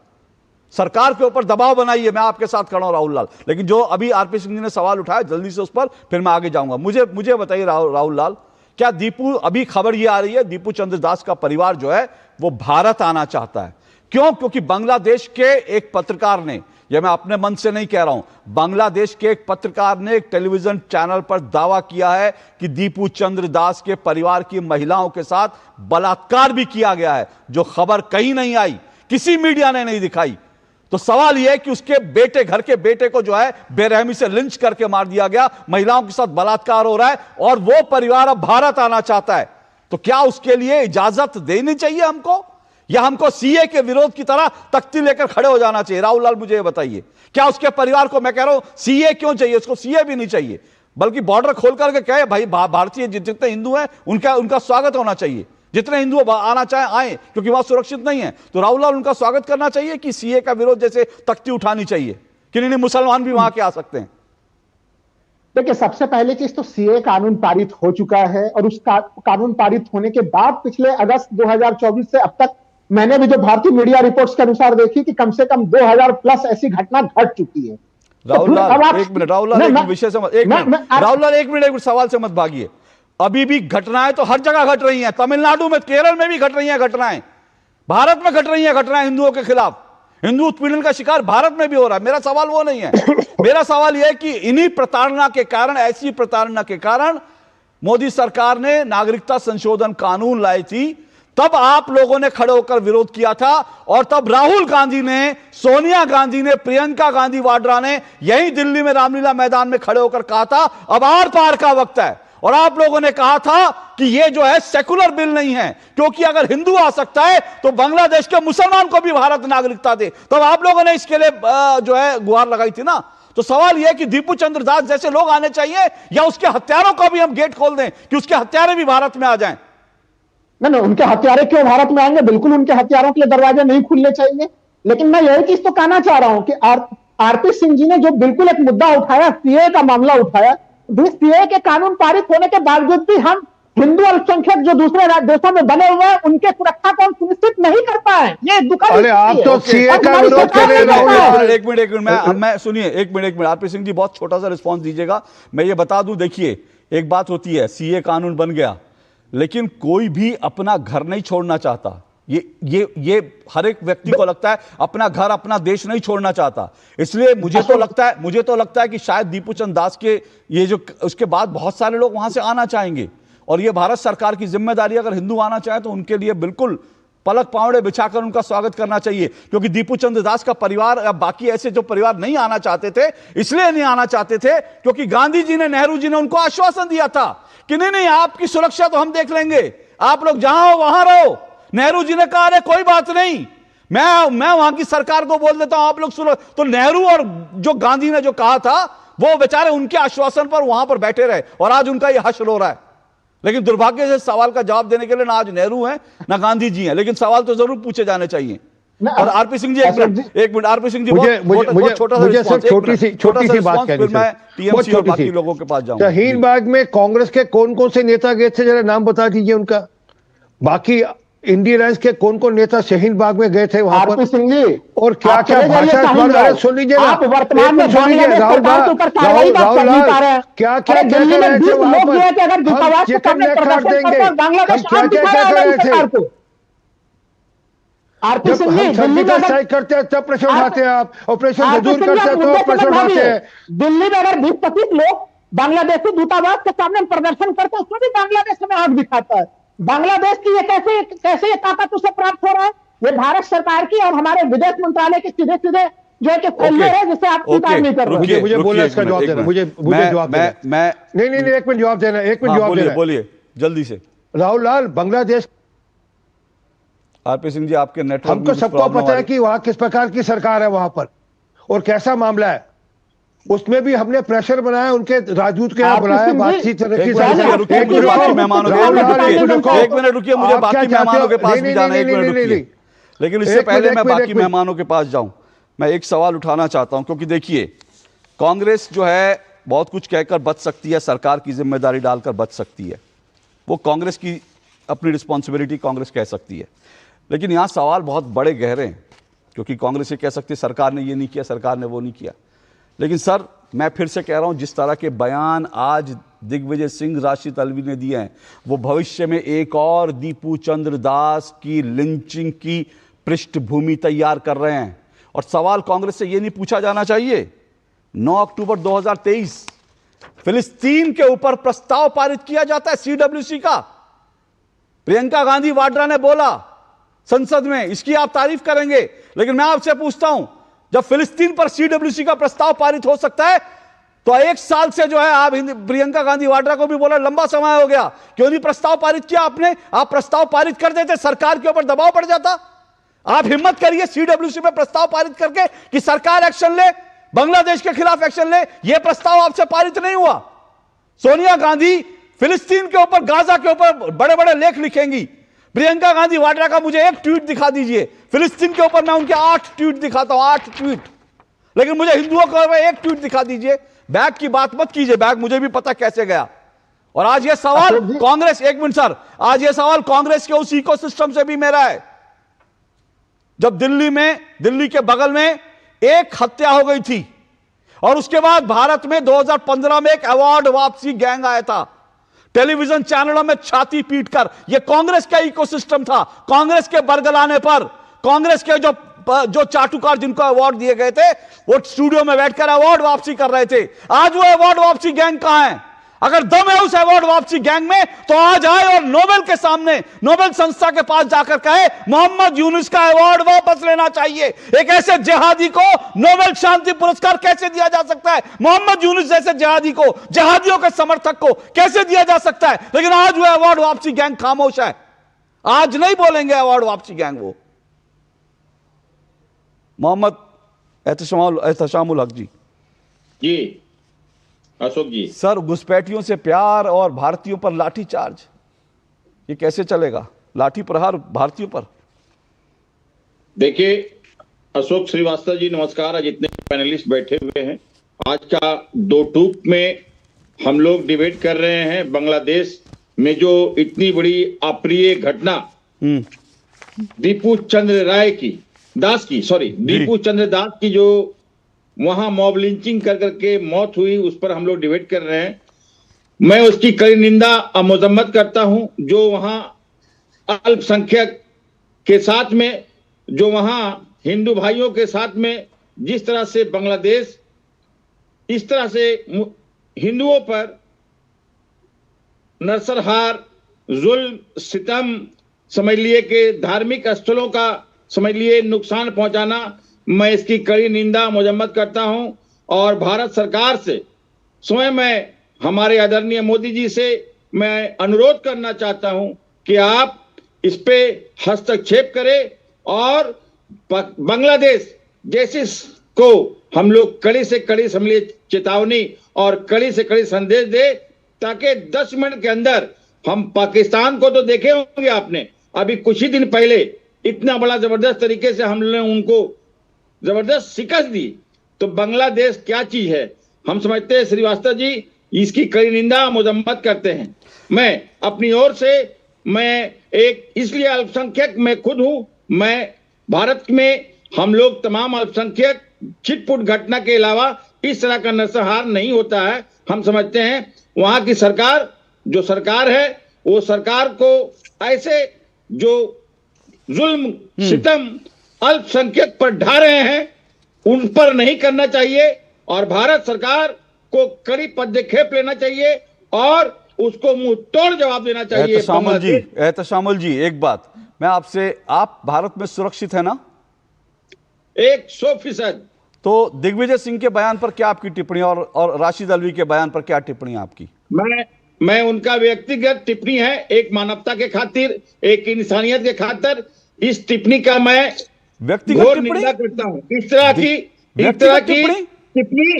सरकार के ऊपर दबाव बनाइए, मैं आपके साथ खड़ा हूं राहुल लाल। लेकिन जो अभी आरपी सिंह जी ने सवाल उठाया, जल्दी से उस पर फिर मैं आगे जाऊंगा। मुझे बताइए राहुल लाल, क्या दीपू, अभी खबर ये आ रही है दीपू चंद्र दास का परिवार जो है वो भारत आना चाहता है। क्यों? क्योंकि बांग्लादेश के एक पत्रकार ने, यह मैं अपने मन से नहीं कह रहा हूं, बांग्लादेश के एक पत्रकार ने एक टेलीविजन चैनल पर दावा किया है कि दीपू चंद्र दास के परिवार की महिलाओं के साथ बलात्कार भी किया गया है, जो खबर कहीं नहीं आई, किसी मीडिया ने नहीं दिखाई। तो सवाल यह है कि उसके बेटे, घर के बेटे को जो है बेरहमी से लिंच करके मार दिया गया, महिलाओं के साथ बलात्कार हो रहा है, और वो परिवार अब भारत आना चाहता है। तो क्या उसके लिए इजाजत देनी चाहिए हमको, या हमको सीए के विरोध की तरह तख्ती लेकर खड़े हो जाना चाहिए? राहुल लाल मुझे ये बताइए, क्या उसके परिवार को, मैं कह रहा हूं सीए क्यों चाहिए, उसको सीए भी नहीं चाहिए, बल्कि बॉर्डर खोल करके कहे भाई भारतीय जितने हिंदू हैं उनका स्वागत होना चाहिए, जितने हिंदू आना चाहे आए, क्योंकि वहां सुरक्षित नहीं है। तो राहुल लाल उनका स्वागत करना चाहिए कि सीए का विरोध जैसे तख्ती उठानी चाहिए कि नहीं मुसलमान भी वहां के आ सकते हैं? देखिए, सबसे पहले चीज तो सीए कानून पारित हो चुका है, और उस कानून पारित होने के बाद पिछले अगस्त 2024 से अब तक मैंने भी जो भारतीय मीडिया रिपोर्ट्स के अनुसार देखी कि कम से कम 2000 प्लस ऐसी घटना घट चुकी है। राहुल लाल एक मिनट, राहुल लाल एक विषय से मत, राहुल लाल एक मिनट सवाल से मत भागिए। अभी भी घटनाएं तो हर जगह घट रही हैं, तमिलनाडु में, केरल में भी घट रही हैं घटनाएं, भारत में घट रही हैं घटनाएं हिंदुओं के खिलाफ। हिंदू उत्पीड़न का शिकार भारत में भी हो रहा है। मेरा सवाल वो नहीं है, मेरा सवाल यह है कि इन्हीं प्रताड़ना के कारण, ऐसी प्रताड़ना के कारण मोदी सरकार ने नागरिकता संशोधन कानून लाई थी। तब आप लोगों ने खड़े होकर विरोध किया था, और तब राहुल गांधी ने, सोनिया गांधी ने, प्रियंका गांधी वाड्रा ने यही दिल्ली में रामलीला मैदान में खड़े होकर कहा था अब आर पार का वक्त है। और आप लोगों ने कहा था कि यह जो है सेकुलर बिल नहीं है, क्योंकि अगर हिंदू आ सकता है तो बांग्लादेश के मुसलमान को भी भारत नागरिकता दे। तब आप लोगों ने इसके लिए जो है गुहार लगाई थी ना। तो सवाल यह है कि दीपू चंद्र दास जैसे लोग आने चाहिए, या उसके हत्यारों का भी हम गेट खोल दें कि उसके हत्यारे भी भारत में आ जाएं? नहीं, उनके हत्यारे क्यों भारत में आएंगे? बिल्कुल उनके हत्यारों के लिए दरवाजे नहीं खुलने चाहिए। लेकिन मैं यही चीज तो कहना चाह रहा हूं कि आरपी सिंह जी ने जो बिल्कुल एक मुद्दा उठाया, सीए का मामला उठाया, सीए के कानून पारित होने के बावजूद भी हम हिंदू अल्पसंख्यक जो दूसरे देशों में बने हुए हैं उनके सुरक्षा को हम सुनिश्चित नहीं कर पाए। ये दुखद। अरे आप तो सीए का विरोध कर रहे हैं। एक मिनट मैं सुनिए, एक मिनट आरपी सिंह जी बहुत छोटा सा रिस्पॉन्स दीजिएगा। मैं ये बता दूं, देखिए एक बात होती है, सीए कानून बन गया, लेकिन कोई भी अपना घर नहीं छोड़ना चाहता। ये हर एक व्यक्ति को लगता है अपना घर अपना देश नहीं छोड़ना चाहता। इसलिए मुझे तो लगता है कि शायद दीपू चंद्र दास के ये जो उसके बाद बहुत सारे लोग वहां से आना चाहेंगे, और ये भारत सरकार की जिम्मेदारी, अगर हिंदू आना चाहे तो उनके लिए बिल्कुल पलक पावड़े बिछाकर उनका स्वागत करना चाहिए। क्योंकि दीपू चंद्र दास का परिवार या बाकी ऐसे जो परिवार नहीं आना चाहते थे, इसलिए नहीं आना चाहते थे क्योंकि गांधी जी ने, नेहरू जी ने उनको आश्वासन दिया था कि नहीं आपकी सुरक्षा तो हम देख लेंगे, आप लोग जहां हो वहां रहो। नेहरू जी ने कहा अरे कोई बात नहीं, मैं वहां की सरकार को बोल देता हूं, आप लोग सुनो। तो नेहरू और जो गांधी ने जो कहा था, वो बेचारे उनके आश्वासन पर वहां पर बैठे रहे, और आज उनका ये हश्र हो रहा है। लेकिन दुर्भाग्य से सवाल का जवाब देने के लिए ना आज नेहरू हैं ना गांधी जी हैं, लेकिन सवाल तो जरूर पूछे जाने चाहिए। और आरपी सिंह जी एक मिनट आरपी सिंह जी, बहुत छोटा सा छोटी सी बात कहनी है, मैं टीएमसी और बाकी लोगों के पास जाऊंगा। शाहीन बाग में कांग्रेस के कौन कौन से नेता गए थे, जरा नाम बता दीजिए उनका। बाकी इंडियन अलायंस के कौन कौन नेता शाहीन बाग में गए थे वहां पर, सिंह जी, और क्या क्या भाषण सुन लीजिए ना, वर्तमान में सुन लीजिए राहुल क्या क्या कह रहे थे वहां पर, हम चिकन लेग काट देंगे, हम क्या क्या कह रहे थे। जब हम सर्जिकल स्ट्राइक करते हैं तब प्रश्न उठाते हैं आप, ऑपरेशन हजूर करते हैं तो प्रश्न उठाते हैं। दिल्ली में अगर 20-25 लोग बांग्लादेशी दूतावास के सामने प्रदर्शन करते हैं, उसमें भी बांग्लादेश में आंख दिखाता है। बांग्लादेश की ये कैसे ये ताकत उसे प्राप्त हो रहा है? ये भारत सरकार की और हमारे विदेश मंत्रालय के सीधे जो है कि फेलियर है, जिसे आप स्वीकार नहीं कर रहे। मुझे बोलना, इसका जवाब देना, मुझे जवाब देना। नहीं, एक मिनट जवाब देना, एक मिनट जवाब देना, बोलिए जल्दी से। राहुल लाल, बांग्लादेश, आरपी सिंह जी आपके नेटवर्क, हमको सबको पता है कि वहां किस प्रकार की सरकार है वहां पर और कैसा मामला है। उसमें भी हमने प्रेशर बनाया, उनके राजदूत के यहाँ बुलाया, बातचीत एक मिनट रुकिए, मुझे बाकी मेहमानों के पास भी जाना है, लेकिन इससे पहले मैं बाकी मेहमानों के पास जाऊं, मैं एक सवाल उठाना चाहता हूं। क्योंकि देखिए, कांग्रेस जो है बहुत कुछ कहकर बच सकती है, सरकार की जिम्मेदारी डालकर बच सकती है, वो कांग्रेस की अपनी रिस्पॉन्सिबिलिटी कांग्रेस कह सकती है। लेकिन यहां सवाल बहुत बड़े गहरे हैं, क्योंकि कांग्रेस ये कह सकती है सरकार ने ये नहीं किया, सरकार ने वो नहीं किया। लेकिन सर, मैं फिर से कह रहा हूं, जिस तरह के बयान आज दिग्विजय सिंह, राशिद अल्वी ने दिए हैं, वो भविष्य में एक और दीपू चंद्र दास की लिंचिंग की पृष्ठभूमि तैयार कर रहे हैं। और सवाल कांग्रेस से ये नहीं पूछा जाना चाहिए, 9 अक्टूबर 2023 फिलिस्तीन के ऊपर प्रस्ताव पारित किया जाता है CWC का, प्रियंका गांधी वाड्रा ने बोला संसद में, इसकी आप तारीफ करेंगे। लेकिन मैं आपसे पूछता हूं, जब फिलिस्तीन पर CWC का प्रस्ताव पारित हो सकता है, तो 1 साल से जो है आप प्रियंका गांधी वाड्रा को भी बोला लंबा समय हो गया, क्यों नहीं प्रस्ताव पारित किया आपने? आप प्रस्ताव पारित कर देते, सरकार के ऊपर दबाव पड़ जाता। आप हिम्मत करिए CWC में प्रस्ताव पारित करके कि सरकार एक्शन ले, बांग्लादेश के खिलाफ एक्शन ले। यह प्रस्ताव आपसे पारित नहीं हुआ। सोनिया गांधी फिलिस्तीन के ऊपर, गाजा के ऊपर बड़े बड़े लेख लिखेंगी। प्रियंका गांधी वाड्रा का मुझे एक ट्वीट दिखा दीजिए, फिलिस्तीन के ऊपर मैं उनके 8 ट्वीट दिखाता हूं, 8 ट्वीट। लेकिन मुझे हिंदुओं के ऊपर एक ट्वीट दिखा दीजिए। बैग की बात मत कीजिए, बैग मुझे भी पता कैसे गया। और आज ये सवाल कांग्रेस, एक मिनट सर, आज ये सवाल कांग्रेस के उस इकोसिस्टम से भी मेरा है। जब दिल्ली के बगल में एक हत्या हो गई थी, और उसके बाद भारत में 2015 में एक अवार्ड वापसी गैंग आया था, टेलीविजन चैनलों में छाती पीटकर। यह कांग्रेस का इकोसिस्टम था। कांग्रेस के बरगलाने पर कांग्रेस के जो चाटुकार जिनको अवार्ड दिए गए थे, वो स्टूडियो में बैठकर अवार्ड वापसी कर रहे थे। आज वो अवार्ड वापसी गैंग कहां है? अगर दम है उस अवार्ड वापसी गैंग में, तो आज आए और नोबेल के सामने, नोबेल संस्था के पास जाकर कहे मोहम्मद यूनुस का अवार्ड वापस लेना चाहिए। एक ऐसे जिहादी को नोबेल शांति पुरस्कार कैसे दिया जा सकता है? मोहम्मद यूनुस जैसे जिहादी को, जिहादियों के समर्थक को कैसे दिया जा सकता है? लेकिन आज वो अवार्ड वापसी गैंग खामोश है। आज नहीं बोलेंगे अवार्ड वापसी गैंग। वो मोहम्मद एहतशामुल हक जी अशोक जी, सर, घुसपैठियों से प्यार और भारतीयों पर लाठीचार्ज, ये कैसे चलेगा? लाठी प्रहार भारतीयों पर। देखिए अशोक श्रीवास्तव जी, नमस्कार। आज इतने पैनलिस्ट बैठे हुए हैं, आज का 2 टूक में हम लोग डिबेट कर रहे हैं बांग्लादेश में जो इतनी बड़ी अप्रिय घटना दीपू चंद्र दास की जो वहां मॉब लिंचिंग कर करके मौत हुई, उस पर हम लोग डिबेट कर रहे हैं। मैं उसकी कड़ी निंदा और मजम्मत करता हूं। जो वहां अल्पसंख्यक के साथ में, जो वहां हिंदू भाइयों के साथ में जिस तरह से बांग्लादेश इस तरह से हिंदुओं पर नरसंहार, जुल्म, सितम, समझ लिए कि धार्मिक स्थलों का समझ लिए नुकसान पहुंचाना, मैं इसकी कड़ी निंदा मजम्मत करता हूं। और भारत सरकार से स्वयं मैं हमारे आदरणीय मोदी जी से मैं अनुरोध करना चाहता हूं कि आप इस पे हस्तक्षेप करें और बांग्लादेश जैसे को हम लोग कड़ी से कड़ी समझिए चेतावनी और कड़ी से कड़ी संदेश दे, ताकि 10 मिनट के अंदर हम पाकिस्तान को तो देखे होंगे आपने, अभी कुछ ही दिन पहले इतना बड़ा जबरदस्त तरीके से हम लोगों ने उनको जबरदस्त शिकस्त दी। तो बांग्लादेश क्या चीज है हम समझते हैं श्रीवास्तव जी, इसकी कड़ी निंदा मजम्मत करते हैं। मैं अपनी ओर से मैं एक इसलिए अल्पसंख्यक मैं खुद हूं, मैं भारत में हम लोग तमाम अल्पसंख्यक छिटपुट घटना के अलावा इस तरह का नरसंहार नहीं होता है। हम समझते हैं वहां की सरकार जो सरकार है वो सरकार को ऐसे जो जुल्म सितम अल्पसंख्यक पर ढा रहे हैं उन पर नहीं करना चाहिए और भारत सरकार को कड़ी पदक्षेप लेना चाहिए और उसको मुंह तोड़ जवाब देना चाहिए। एहतशामुल जी एक बात मैं आपसे, आप भारत में सुरक्षित है ना? 100%। तो दिग्विजय सिंह के बयान पर क्या आपकी टिप्पणी और राशिद अलवी के बयान पर क्या टिप्पणी आपकी? मैं उनका व्यक्तिगत टिप्पणी है, एक मानवता के खातिर, एक इंसानियत के खातिर इस टिप्पणी का मैं व्यक्तिगत निंदा करता हूं। इस तरह की टिप्पणी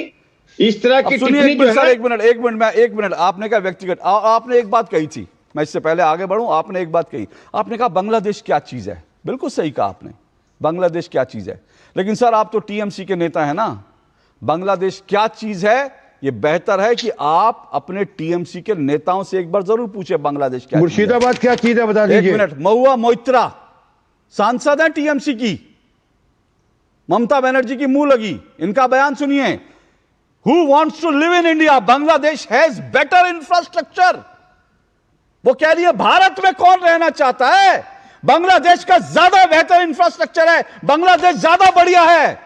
एक मिनट आपने कहा व्यक्तिगत, आपने एक बात कही थी, मैं इससे पहले आगे बढ़ूं, आपने एक बात कही, आपने कहा बांग्लादेश क्या चीज है। बिल्कुल सही कहा आपने, बांग्लादेश क्या चीज है, लेकिन सर आप तो टीएमसी के नेता है ना, बांग्लादेश क्या चीज है ये बेहतर है कि आप अपने टीएमसी के नेताओं से एक बार जरूर पूछे बांग्लादेश क्या, मुर्शिदाबाद क्या चीज है बता दीजिए। एक मिनट, महुआ मोइत्रा सांसद है टीएमसी की, ममता बनर्जी की मुंह लगी, इनका बयान सुनिए। Who wants to live in India, Bangladesh has better infrastructure. वो कह रही है भारत में कौन रहना चाहता है, बांग्लादेश का ज्यादा बेहतर इंफ्रास्ट्रक्चर है, बांग्लादेश ज्यादा बढ़िया है।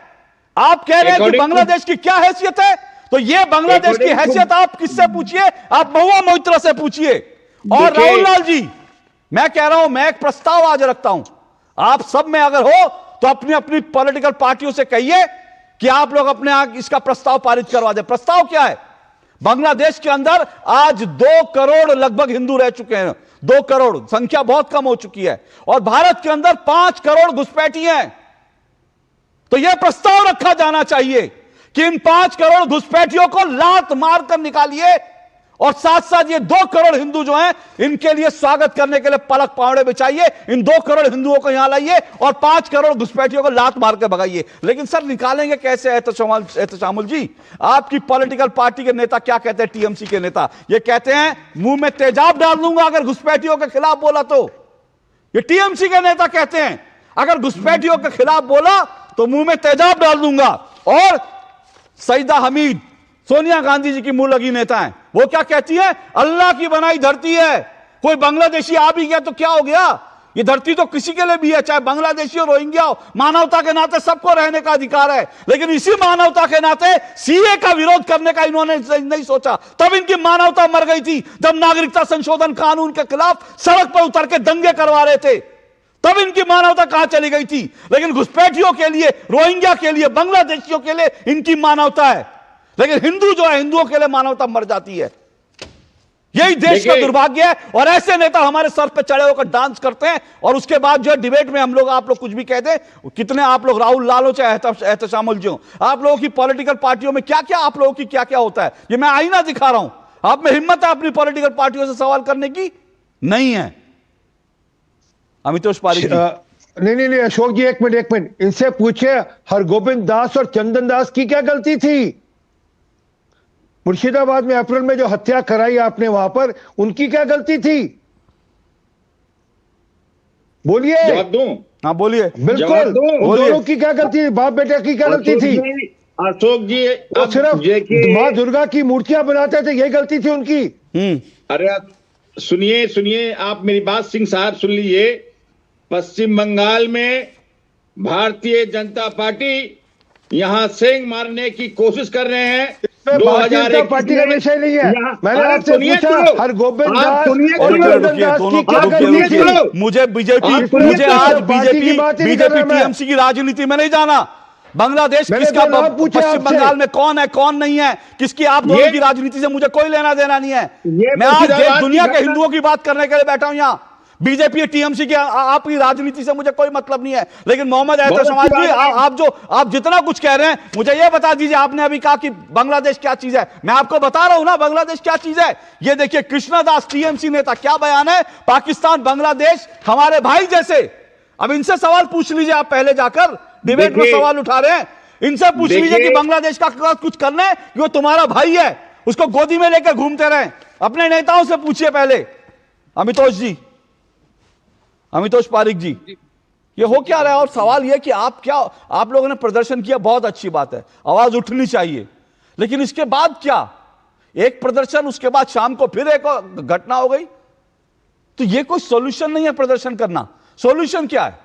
आप कह रहे हैं कि बांग्लादेश की क्या हैसियत है, तो ये बांग्लादेश की हैसियत आप किससे पूछिए, आप महुआ मोइत्रा से पूछिए। और राहुल लाल जी, मैं कह रहा हूं, मैं एक प्रस्ताव आज रखता हूं, आप सब में अगर हो तो अपनी अपनी पॉलिटिकल पार्टियों से कहिए कि आप लोग अपने इसका प्रस्ताव पारित करवा दें। प्रस्ताव क्या है, बांग्लादेश के अंदर आज 2 करोड़ लगभग हिंदू रह चुके हैं, 2 करोड़, संख्या बहुत कम हो चुकी है, और भारत के अंदर 5 करोड़ घुसपैठी हैं। तो यह प्रस्ताव रखा जाना चाहिए कि इन 5 करोड़ घुसपैठियों को लात मारकर निकालिए, और साथ साथ ये 2 करोड़ हिंदू जो हैं इनके लिए स्वागत करने के लिए पलक पावड़े बिछाइए, इन 2 करोड़ हिंदुओं को यहां लाइए और 5 करोड़ घुसपैठियों को लात मार के भगाइए। लेकिन सर निकालेंगे कैसे एहतशामुल जी? आपकी पॉलिटिकल पार्टी के नेता क्या कहते हैं, टीएमसी के नेता ये कहते हैं मुंह में तेजाब डाल दूंगा अगर घुसपैठियों के खिलाफ बोला तो। ये टीएमसी के नेता कहते हैं अगर घुसपैठियों के खिलाफ बोला तो मुंह में तेजाब डाल दूंगा। और सईदा हमीद सोनिया गांधी जी की मुंह लगी नेता है, वो क्या कहती है, अल्लाह की बनाई धरती है, कोई बांग्लादेशी आ भी गया तो क्या हो गया, ये धरती तो किसी के लिए भी है, चाहे बांग्लादेशी हो रोहिंग्या हो, मानवता के नाते सबको रहने का अधिकार है। लेकिन इसी मानवता के नाते सीए का विरोध करने का इन्होंने नहीं सोचा, तब इनकी मानवता मर गई थी जब नागरिकता संशोधन कानून के खिलाफ सड़क पर उतर के दंगे करवा रहे थे, तब इनकी मानवता कहां चली गई थी। लेकिन घुसपैठियों के लिए, रोहिंग्या के लिए, बांग्लादेशियों के लिए इनकी मानवता है, लेकिन हिंदू जो है, हिंदुओं के लिए मानवता मर जाती है। यही देश का दुर्भाग्य है, और ऐसे नेता हमारे सर पे चढ़े होकर डांस करते हैं, और उसके बाद जो है डिबेट में हम लोग, आप लोग कुछ भी कह दें, कितने आप लोग राहुल लाल हो चाहे एहतशामुल जी हो, आप लोगों की पॉलिटिकल पार्टियों में क्या क्या, आप लोगों की क्या क्या होता है, ये मैं आईना दिखा रहा हूं। आप में हिम्मत है अपनी पॉलिटिकल पार्टियों से सवाल करने की? नहीं है। अमितोष पारिक नहीं अशोक जी एक मिनट, इनसे पूछे हरगोविंद दास और चंदन दास की क्या गलती थी? मुर्शिदाबाद में अप्रैल में जो हत्या कराई आपने वहां पर, उनकी क्या गलती थी? बोलिए। जवाब दूं? हाँ बोलिए। बिल्कुल, दोनों की क्या गलती थी, बाप बेटे की क्या गलती थी? अशोक जी वो सिर्फ मां दुर्गा की मूर्तियां बनाते थे, यही गलती थी उनकी। अरे सुनिए, आप मेरी बात सिंह साहब सुन लीजिए। पश्चिम बंगाल में भारतीय जनता पार्टी यहां सेंग मारने की कोशिश कर रहे हैं। भारतीय जनता पार्टी का विषय नहीं है। मैंने आपसे पूछा हरगोविंद दास और मुझे बीजेपी टीएमसी की राजनीति में नहीं जाना। बांग्लादेश किसका, पश्चिम बंगाल में कौन है कौन नहीं है, किसकी आप दोनों की राजनीति से मुझे कोई लेना देना नहीं है। मैं आज दुनिया के हिंदुओं की बात करने के लिए बैठा हूं यहां। बीजेपी टीएमसी की आपकी राजनीति से मुझे कोई मतलब नहीं है। लेकिन मोहम्मद ऐतर समाज जी, आप जितना कुछ कह रहे हैं, मुझे यह बता दीजिए, आपने अभी कहा कि बांग्लादेश क्या चीज है। मैं आपको बता रहा हूं ना बांग्लादेश क्या चीज है। ये देखिए कृष्णदास टीएमसी नेता क्या बयान है, पाकिस्तान बांग्लादेश हमारे भाई जैसे। अब इनसे सवाल पूछ लीजिए, आप पहले जाकर डिबेट में सवाल उठा रहे हैं, इनसे पूछ लीजिए कि बांग्लादेश का कुछ करना है कि वो तुम्हारा भाई है, उसको गोदी में लेकर घूमते रहे। अपने नेताओं से पूछिए पहले। अमितोष पारिक जी, ये हो क्या रहा है? और सवाल यह कि आप लोगों ने प्रदर्शन किया, बहुत अच्छी बात है, आवाज उठनी चाहिए, लेकिन इसके बाद क्या? एक प्रदर्शन, उसके बाद शाम को फिर एक घटना हो गई, तो ये कोई सॉल्यूशन नहीं है प्रदर्शन करना। सॉल्यूशन क्या है?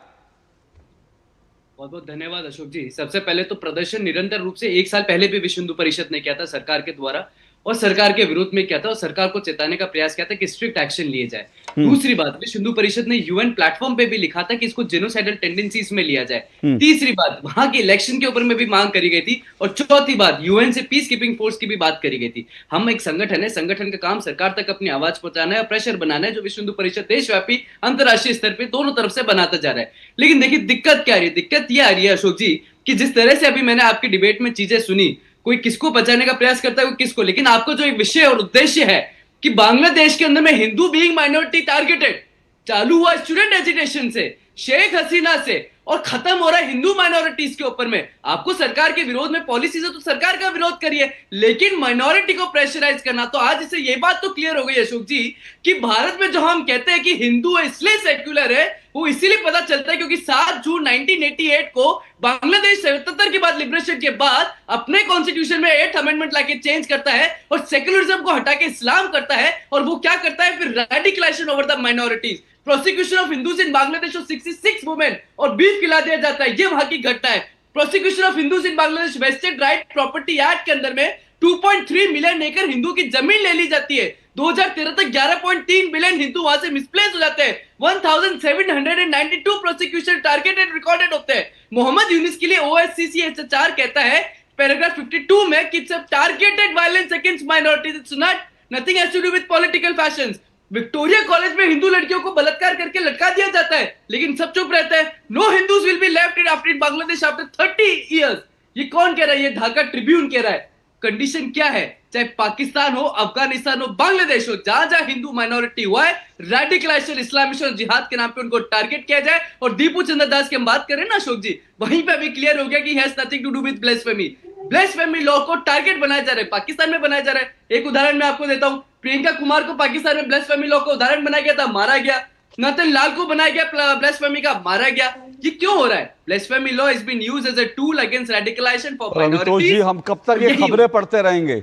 बहुत बहुत धन्यवाद अशोक जी। सबसे पहले तो प्रदर्शन निरंतर रूप से 1 साल पहले भी विश्व हिंदू परिषद ने किया था सरकार के द्वारा, और सरकार के विरोध में किया था, और सरकार को चेताने का प्रयास किया था कि स्ट्रिक्ट एक्शन लिए जाए। दूसरी बात, विश्व हिंदू परिषद ने यूएन प्लेटफॉर्म पे भी लिखा था कि इसको जेनोसाइडल टेंडेंसीज में लिया जाए। तीसरी बात, वहां के इलेक्शन के ऊपर में भी मांग करी गई थी। और चौथी बात, यूएन से पीस कीपिंग फोर्स की भी बात करी गई थी। हम एक संगठन है, संगठन का काम सरकार तक अपनी आवाज पहुंचाना है और प्रेशर बनाना है, जो विश्व हिंदू परिषद देशव्यापी अंतरराष्ट्रीय स्तर पर दोनों तरफ से बनाता जा रहा है। लेकिन देखिए दिक्कत क्या आ रही है? दिक्कत यह आ रही है अशोक जी कि जिस तरह से अभी मैंने आपकी डिबेट में चीजें सुनी, कोई किसको बचाने का प्रयास करता है, कोई किसको, लेकिन आपको जो एक विषय और उद्देश्य है कि बांग्लादेश के अंदर में हिंदू बीइंग माइनॉरिटी टारगेटेड, चालू हुआ स्टूडेंट एजिटेशन से, शेख हसीना से, और खत्म हो रहा है हिंदू माइनॉरिटीज के ऊपर में। आपको सरकार के विरोध में पॉलिसीज है तो सरकार का विरोध करिए, लेकिन माइनॉरिटी को प्रेशराइज करना, तो आज इससे ये बात तो क्लियर हो गई अशोक जी कि भारत में जो हम कहते हैं कि हिंदू है इसलिए सेक्युलर है, वो इसीलिए पता चलता है क्योंकि 7 जून 1988 को बांग्लादेश 77 के बाद लिबरेशन के बाद अपने कॉन्स्टिट्यूशन में 8th अमेंडमेंट लाके चेंज करता है और सेक्युलरिज्म को हटा के इस्लाम करता है। और वो क्या करता है फिर? Radicalisation over the minorities, prosecution of Hindus in Bangladesh of 66 women, और बीफ खिला दिया जाता है। ये वहां की घटना है। Prosecution of Hindus in Bangladesh vested right property act के अंदर में 2.3 मिलियन एकड़ हिंदू की जमीन ले ली जाती है। 2013 तक 11.3 बिलियन हिंदू वहां से मिसप्लेस हो जाते हैं। 1792 प्रोसिक्यूशन टारगेटेड रिकॉर्डेड होते हैं। मोहम्मद यूनिस के लिए OSCCHR कहता है पैराग्राफ 52 में कि it's a targeted violence against minorities, it's not nothing has to do with political fashions. Victoria college में हिंदू लड़कियों को बलात्कार करके लटका दिया जाता है, लेकिन सब चुप रहते हैं। No Hindus will be left in after Bangladesh after 30 years. ये कौन कह रहा है? ये ढाका ट्रिब्यून कह रहा है। कंडीशन क्या है? चाहे पाकिस्तान हो, अफगानिस्तान हो, बांग्लादेश हो, जहां जहां हिंदू माइनॉरिटी हुआ है, रेडिकलाइजेशन, इस्लामिजेशन और जिहाद के नाम पे उनको टारगेट किया जाए। और दीपू चंद्र दास की हम बात करें ना अशोक जी, वहीं पे अभी क्लियर हो गया कि has nothing to do with blasphemy. Blasphemy law को टारगेट बनाया जा रहा है, पाकिस्तान में बनाया जा रहा है। एक उदाहरण मैं आपको देता हूं, प्रियंका कुमार को पाकिस्तान में ब्लेसफेमी लॉ का उदाहरण बनाया गया था, मारा गया। नतन लाल को बनाया गया ब्लेसफेमी का, मारा गया। ये क्यों हो रहा है? Blasphemy law is been used as a tool against radicalization for minorities. जी, हम कब तक ये खबरें पढ़ते रहेंगे?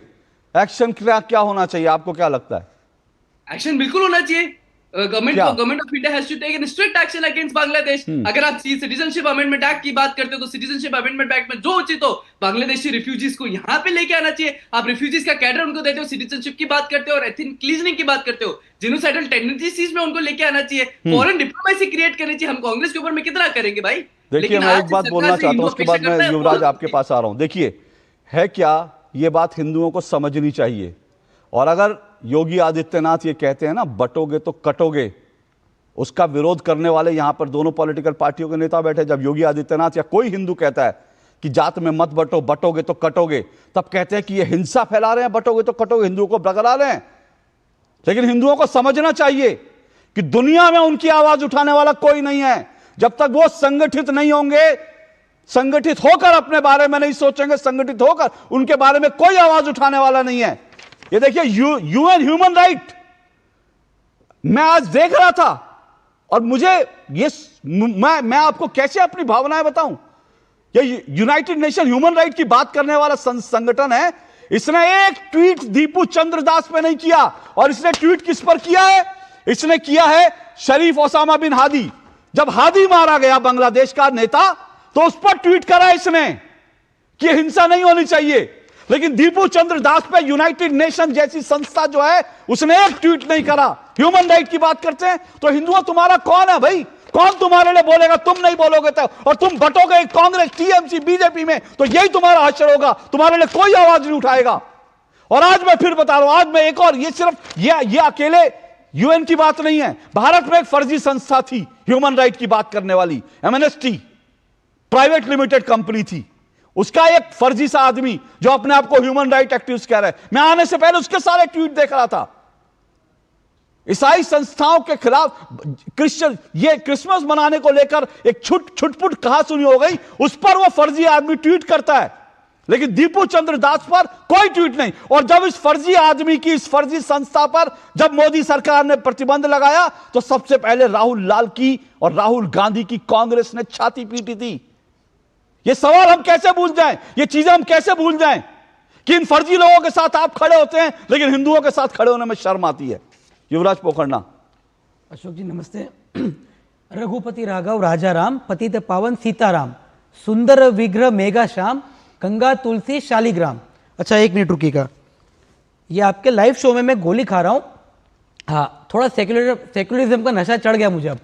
एक्शन क्या होना चाहिए? आपको क्या लगता है? एक्शन बिल्कुल होना चाहिए। Government of India has to take an strict action against Bangladesh. अगर आप सिटीजनशिप अमेंडमेंट एक्ट की बात करते हो तो सिटीजनशिप अमेंडमेंट एक्ट में जो उचित हो, बांग्लादेशी रिफ्यूजीज को यहाँ पे लेके आना चाहिए। आप रिफ्यूजीज का कैडर उनको देते हो, सिटीजनशिप की बात करते हो और एथनिक क्लींजिंग की बात करते हो, जेनोसाइडल टेंडेंसीज में उनको लेके आना चाहिए, फॉरेन डिप्लोमेसी क्रिएट करनी चाहिए। हम कांग्रेस के ऊपर में कितना करेंगे भाई? देखिए, मैं एक बात बोलना चाहता हूं, उसके बाद मैं युवराज आपके पास आ रहा हूं। देखिए, है क्या, ये बात हिंदुओं को समझनी चाहिए। और अगर योगी आदित्यनाथ ये कहते हैं ना, बटोगे तो कटोगे, उसका विरोध करने वाले यहां पर दोनों पॉलिटिकल पार्टियों के नेता बैठे। जब योगी आदित्यनाथ या कोई हिंदू कहता है कि जात में मत बटो, बटोगे तो कटोगे, तब कहते हैं कि ये हिंसा फैला रहे हैं, बटोगे तो कटोगे, हिंदुओं को बगला रहे हैं। लेकिन हिंदुओं को समझना चाहिए कि दुनिया में उनकी आवाज उठाने वाला कोई नहीं है। जब तक वो संगठित नहीं होंगे, संगठित होकर अपने बारे में नहीं सोचेंगे, संगठित होकर उनके बारे में कोई आवाज उठाने वाला नहीं है। ये देखिए, यूएन ह्यूमन राइट, मैं आज देख रहा था और मुझे ये मैं आपको कैसे अपनी भावनाएं बताऊं। ये यूनाइटेड नेशन ह्यूमन राइट की बात करने वाला संगठन है। इसने एक ट्वीट दीपू चंद्र दास पे नहीं किया, और इसने ट्वीट किस पर किया है? इसने किया है शरीफ ओसामा बिन हादी, जब हादी मारा गया बांग्लादेश का नेता, तो उस पर ट्वीट करा इसने कि हिंसा नहीं होनी चाहिए। लेकिन दीपू चंद्र दास पे यूनाइटेड नेशन जैसी संस्था जो है, उसने एक ट्वीट नहीं करा। ह्यूमन राइट की बात करते हैं तो हिंदुओं तुम्हारा कौन है भाई? कौन तुम्हारे लिए बोलेगा? तुम नहीं बोलोगे तो, और तुम बटोगे कांग्रेस, टीएमसी, बीजेपी में, तो यही तुम्हारा हश्र होगा। तुम्हारे लिए कोई आवाज नहीं उठाएगा। और आज मैं फिर बता रहा हूं, आज मैं एक और, ये सिर्फ ये अकेले यूएन की बात नहीं है। भारत में एक फर्जी संस्था थी ह्यूमन राइट की बात करने वाली, एमनेस्टी प्राइवेट लिमिटेड कंपनी थी। उसका एक फर्जी सा आदमी जो अपने आप को ह्यूमन राइट एक्टिविस्ट कह रहा है, मैं आने से पहले उसके सारे ट्वीट देख रहा था। ईसाई संस्थाओं के खिलाफ क्रिश्चियन, ये क्रिसमस मनाने को लेकर एक छुटपुट कहा सुनी हो गई, उस पर वो फर्जी आदमी ट्वीट करता है, लेकिन दीपू चंद्र दास पर कोई ट्वीट नहीं। और जब इस फर्जी आदमी की, इस फर्जी संस्था पर जब मोदी सरकार ने प्रतिबंध लगाया, तो सबसे पहले राहुल लाल की और राहुल गांधी की कांग्रेस ने छाती पीटी थी। ये सवाल हम कैसे भूल जाएं, ये चीजें हम कैसे भूल जाएं कि इन फर्जी लोगों के साथ आप खड़े होते हैं, लेकिन हिंदुओं के साथ खड़े होने में शर्म आती है। युवराज पोखरना। अशोक जी नमस्ते। रघुपति राघव राजाराम, पतित पावन सीताराम, सुंदर विग्रह मेघा श्याम, गंगा तुलसी शालिग्राम। अच्छा एक मिनट रुकिएगा, ये आपके लाइव शो में मैं गोली खा रहा हूँ। हाँ, थोड़ा सेक्युलरिज्म का नशा चढ़ गया मुझे।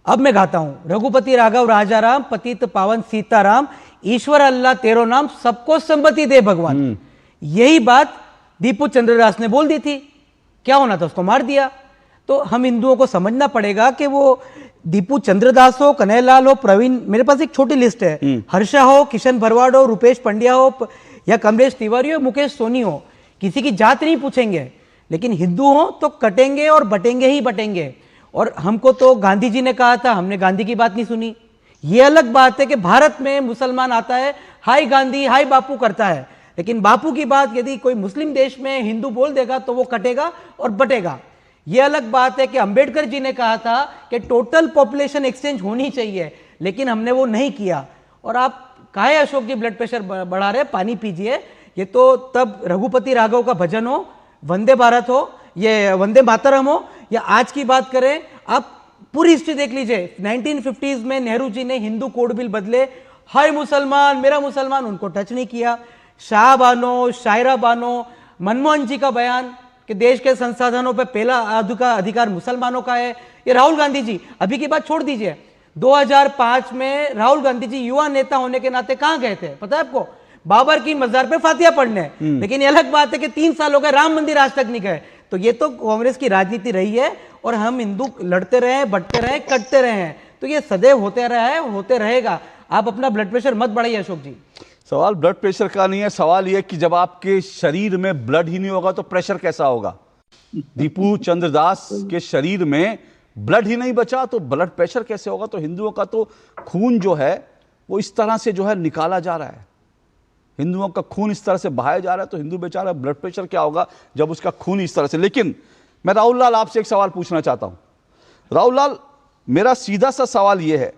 अब मैं गाता हूँ, रघुपति राघव राजाराम, पतित पावन सीताराम, ईश्वर अल्लाह तेरो नाम, सबको सम्मति दे भगवान। यही बात दीपू चंद्रदास ने बोल दी थी, क्या होना था, उसको मार दिया। तो हम हिंदुओं को समझना पड़ेगा कि वो दीपू चंद्रदास हो, कन्हैयालाल हो, प्रवीण, मेरे पास एक छोटी लिस्ट है, हर्षा हो, किशन भरवाड़ हो, रुपेश पंड्या हो, या कमलेश तिवारी हो, मुकेश सोनी हो, किसी की जात नहीं पूछेंगे, लेकिन हिंदू हो तो कटेंगे और बटेंगे ही बटेंगे। और हमको तो गांधी जी ने कहा था, हमने गांधी की बात नहीं सुनी। ये अलग बात है कि भारत में मुसलमान आता है, हाय गांधी, हाय बापू करता है, लेकिन बापू की बात यदि कोई मुस्लिम देश में हिंदू बोल देगा तो वो कटेगा और बटेगा। ये अलग बात है कि अंबेडकर जी ने कहा था कि टोटल पॉपुलेशन एक्सचेंज होनी चाहिए, लेकिन हमने वो नहीं किया। और आप काहे अशोक जी ब्लड प्रेशर बढ़ा रहे, पानी पीजिए। ये तो तब रघुपति राघव का भजन हो, वंदे भारत हो, ये वंदे मातरम हो, या आज की बात करें, आप पूरी हिस्ट्री देख लीजिए। 1950s में नेहरू जी ने हिंदू कोड बिल बदले, हाय मुसलमान, मेरा मुसलमान, उनको टच नहीं किया। शाह बानो, शायरा बानो, मनमोहन जी का बयान कि देश के संसाधनों पे पहला अधिकार मुसलमानों का है, ये राहुल गांधी जी, अभी की बात छोड़ दीजिए, 2005 में राहुल गांधी जी युवा नेता होने के नाते कहां गए थे पता है आपको? बाबर की मजार पे फातिया पढ़ने। लेकिन ये अलग बात है कि 3 साल हो गए, राम मंदिर आज तक नहीं गए। तो ये तो कांग्रेस की राजनीति रही है, और हम हिंदू लड़ते रहे, बटते रहे, कटते रहे हैं, तो ये सदैव होते रहा है, होते रहेगा। आप अपना ब्लड प्रेशर मत बढ़ाइए अशोक जी। सवाल ब्लड प्रेशर का नहीं है, सवाल यह कि जब आपके शरीर में ब्लड ही नहीं होगा तो प्रेशर कैसा होगा? दीपू चंद्रदास के शरीर में ब्लड ही नहीं बचा तो ब्लड प्रेशर कैसे होगा? तो हिंदुओं का तो खून जो है वो इस तरह से जो है निकाला जा रहा है, हिंदुओं का खून इस तरह से बहाया जा रहा है, तो हिंदू बेचारा ब्लड प्रेशर क्या होगा जब उसका खून इस तरह से। लेकिन मैं राहुल लाल आपसे एक सवाल पूछना चाहता हूं। राहुल लाल, मेरा सीधा सा सवाल यह है,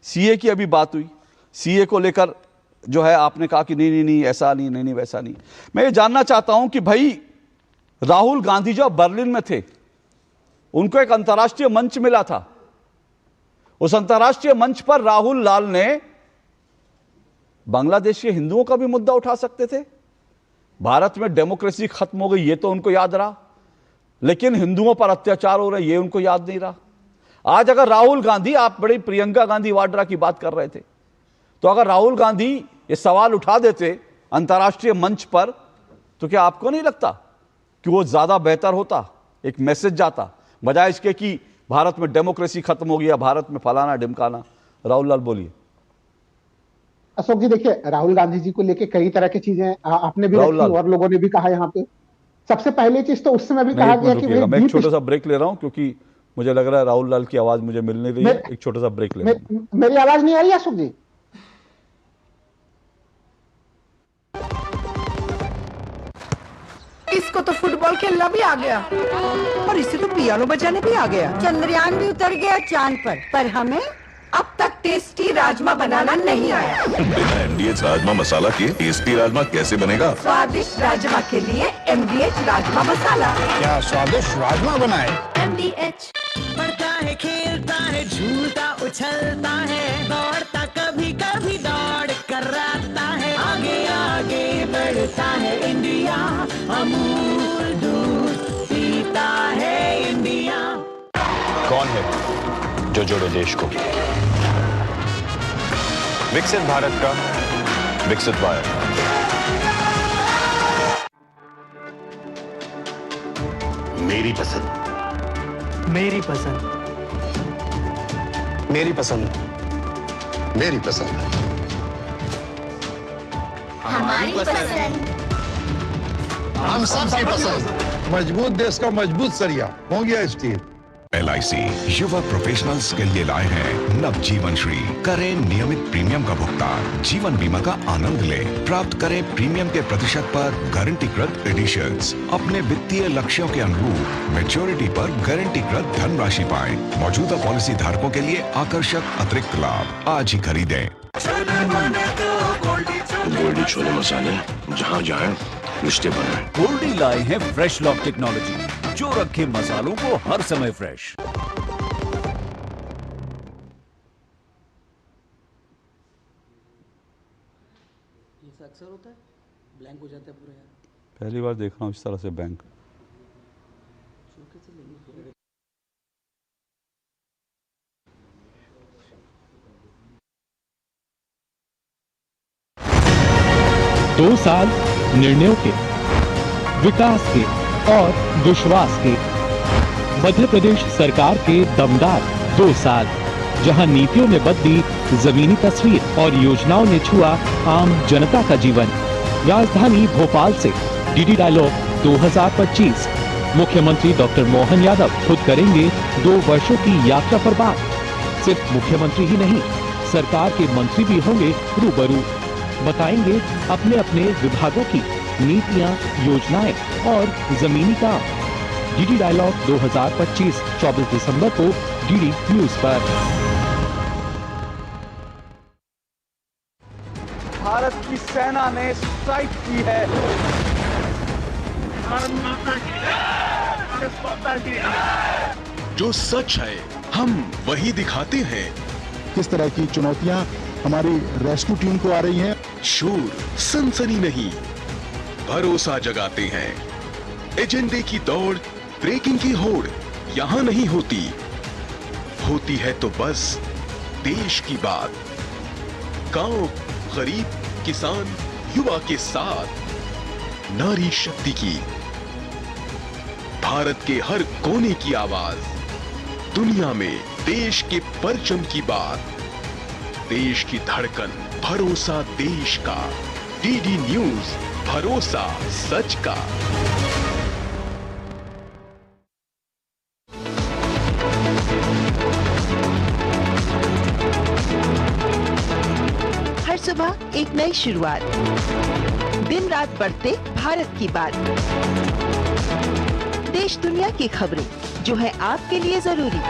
सीए की अभी बात हुई, सीए को लेकर जो है आपने कहा कि नहीं ऐसा नहीं वैसा नहीं। मैं ये जानना चाहता हूं कि भाई राहुल गांधी जो बर्लिन में थे, उनको एक अंतर्राष्ट्रीय मंच मिला था, उस अंतर्राष्ट्रीय मंच पर राहुल लाल ने बांग्लादेश के हिंदुओं का भी मुद्दा उठा सकते थे। भारत में डेमोक्रेसी खत्म हो गई ये तो उनको याद रहा, लेकिन हिंदुओं पर अत्याचार हो रहे ये उनको याद नहीं रहा। आज अगर राहुल गांधी, आप बड़ी प्रियंका गांधी वाड्रा की बात कर रहे थे, तो अगर राहुल गांधी ये सवाल उठा देते अंतर्राष्ट्रीय मंच पर, तो क्या आपको नहीं लगता कि वो ज्यादा बेहतर होता, एक मैसेज जाता, बजाय इसके कि भारत में डेमोक्रेसी खत्म हो गया, भारत में फलाना ढिमकाना? राहुल लाल बोलिए। अशोक जी देखिए, राहुल गांधी जी को लेके कई तरह की चीजें आपने भी रखी और लोगों ने भी कहा यहाँ पे। सबसे पहली चीज तो उस समय भी कहा गया कि मैं एक छोटा सा ब्रेक ले रहा हूं, क्योंकि मुझे लग रहा है राहुल लाल की आवाज मुझे मिल नहीं रही है। एक छोटा सा ब्रेक ले रहा हूं। मेरी आवाज नहीं आ रही अशोक जी? इसको तो फुटबॉल खेलना भी आ गया, और इसे तो पियानो बजाने भी आ गया। चंद्रयान भी उतर गया चांद पर हमें अब तक टेस्टी राजमा बनाना नहीं आया। बिना MDH राजमा मसाला के टेस्टी राजमा कैसे बनेगा? स्वादिष्ट राजमा के लिए MDH राजमा मसाला। क्या स्वादिष्ट राजमा बनाए? MDH। बढ़ता है, खेलता है, झूलता अमूल दूध पीता है इंडिया। कौन है जो जोड़े देश को? विकसित भारत का विकसित भारत। मेरी पसंद, मेरी पसंद, मेरी पसंद, मेरी पसंद, हमारी पसंद, हम सबकी पसंद। मजबूत देश का मजबूत सरिया हो गया स्टील। LIC युवा प्रोफेशनल्स के लिए लाए हैं नवजीवन श्री। करें नियमित प्रीमियम का भुगतान, जीवन बीमा का आनंद लें, प्राप्त करें प्रीमियम के प्रतिशत पर गारंटीकृत एडिशंस, अपने वित्तीय लक्ष्यों के अनुरूप मैच्योरिटी पर गारंटीकृत धनराशि पाएं। मौजूदा पॉलिसी धारकों के लिए आकर्षक अतिरिक्त लाभ आज ही खरीदें। गोल्डी छोले मसाले जहाँ जाए रिश्ते बने। गोल्डी लाए हैं फ्रेश लॉक टेक्नोलॉजी जो रखे मसालों को हर समय फ्रेश। ये अक्सर होता है, ब्लैंक हो जाता है पूरा यार। पहली बार देख रहा हूँ इस तरह से बैंक। दो साल निर्णयों के, विकास के और विश्वास के। मध्य प्रदेश सरकार के दमदार 2 साल, जहां नीतियों ने बदली जमीनी तस्वीर और योजनाओं ने छुआ आम जनता का जीवन। राजधानी भोपाल से डीडी डायलॉग 2025। मुख्यमंत्री डॉक्टर मोहन यादव खुद करेंगे 2 वर्षों की यात्रा पर बात। सिर्फ मुख्यमंत्री ही नहीं, सरकार के मंत्री भी होंगे रूबरू, बताएंगे अपने अपने विभागों की नीतियां, योजनाएं और जमीनी काम। डीडी डायलॉग 2025 24 दिसंबर को डीडी न्यूज पर। भारत की सेना ने स्ट्राइक की है। जो सच है हम वही दिखाते हैं। किस तरह की चुनौतियां हमारी रेस्क्यू टीम को आ रही हैं। शूर सनसनी नहीं, भरोसा जगाते हैं। एजेंडे की दौड़, ब्रेकिंग की होड़ यहां नहीं होती, होती है तो बस देश की बात। गांव, गरीब, किसान, युवा के साथ नारी शक्ति की, भारत के हर कोने की आवाज, दुनिया में देश के परचम की बात, देश की धड़कन, भरोसा देश का। डीडी न्यूज, भरोसा सच का। हर सुबह एक नई शुरुआत, दिन रात बढ़ते भारत की बात, देश दुनिया की खबरें जो है आपके लिए जरूरी,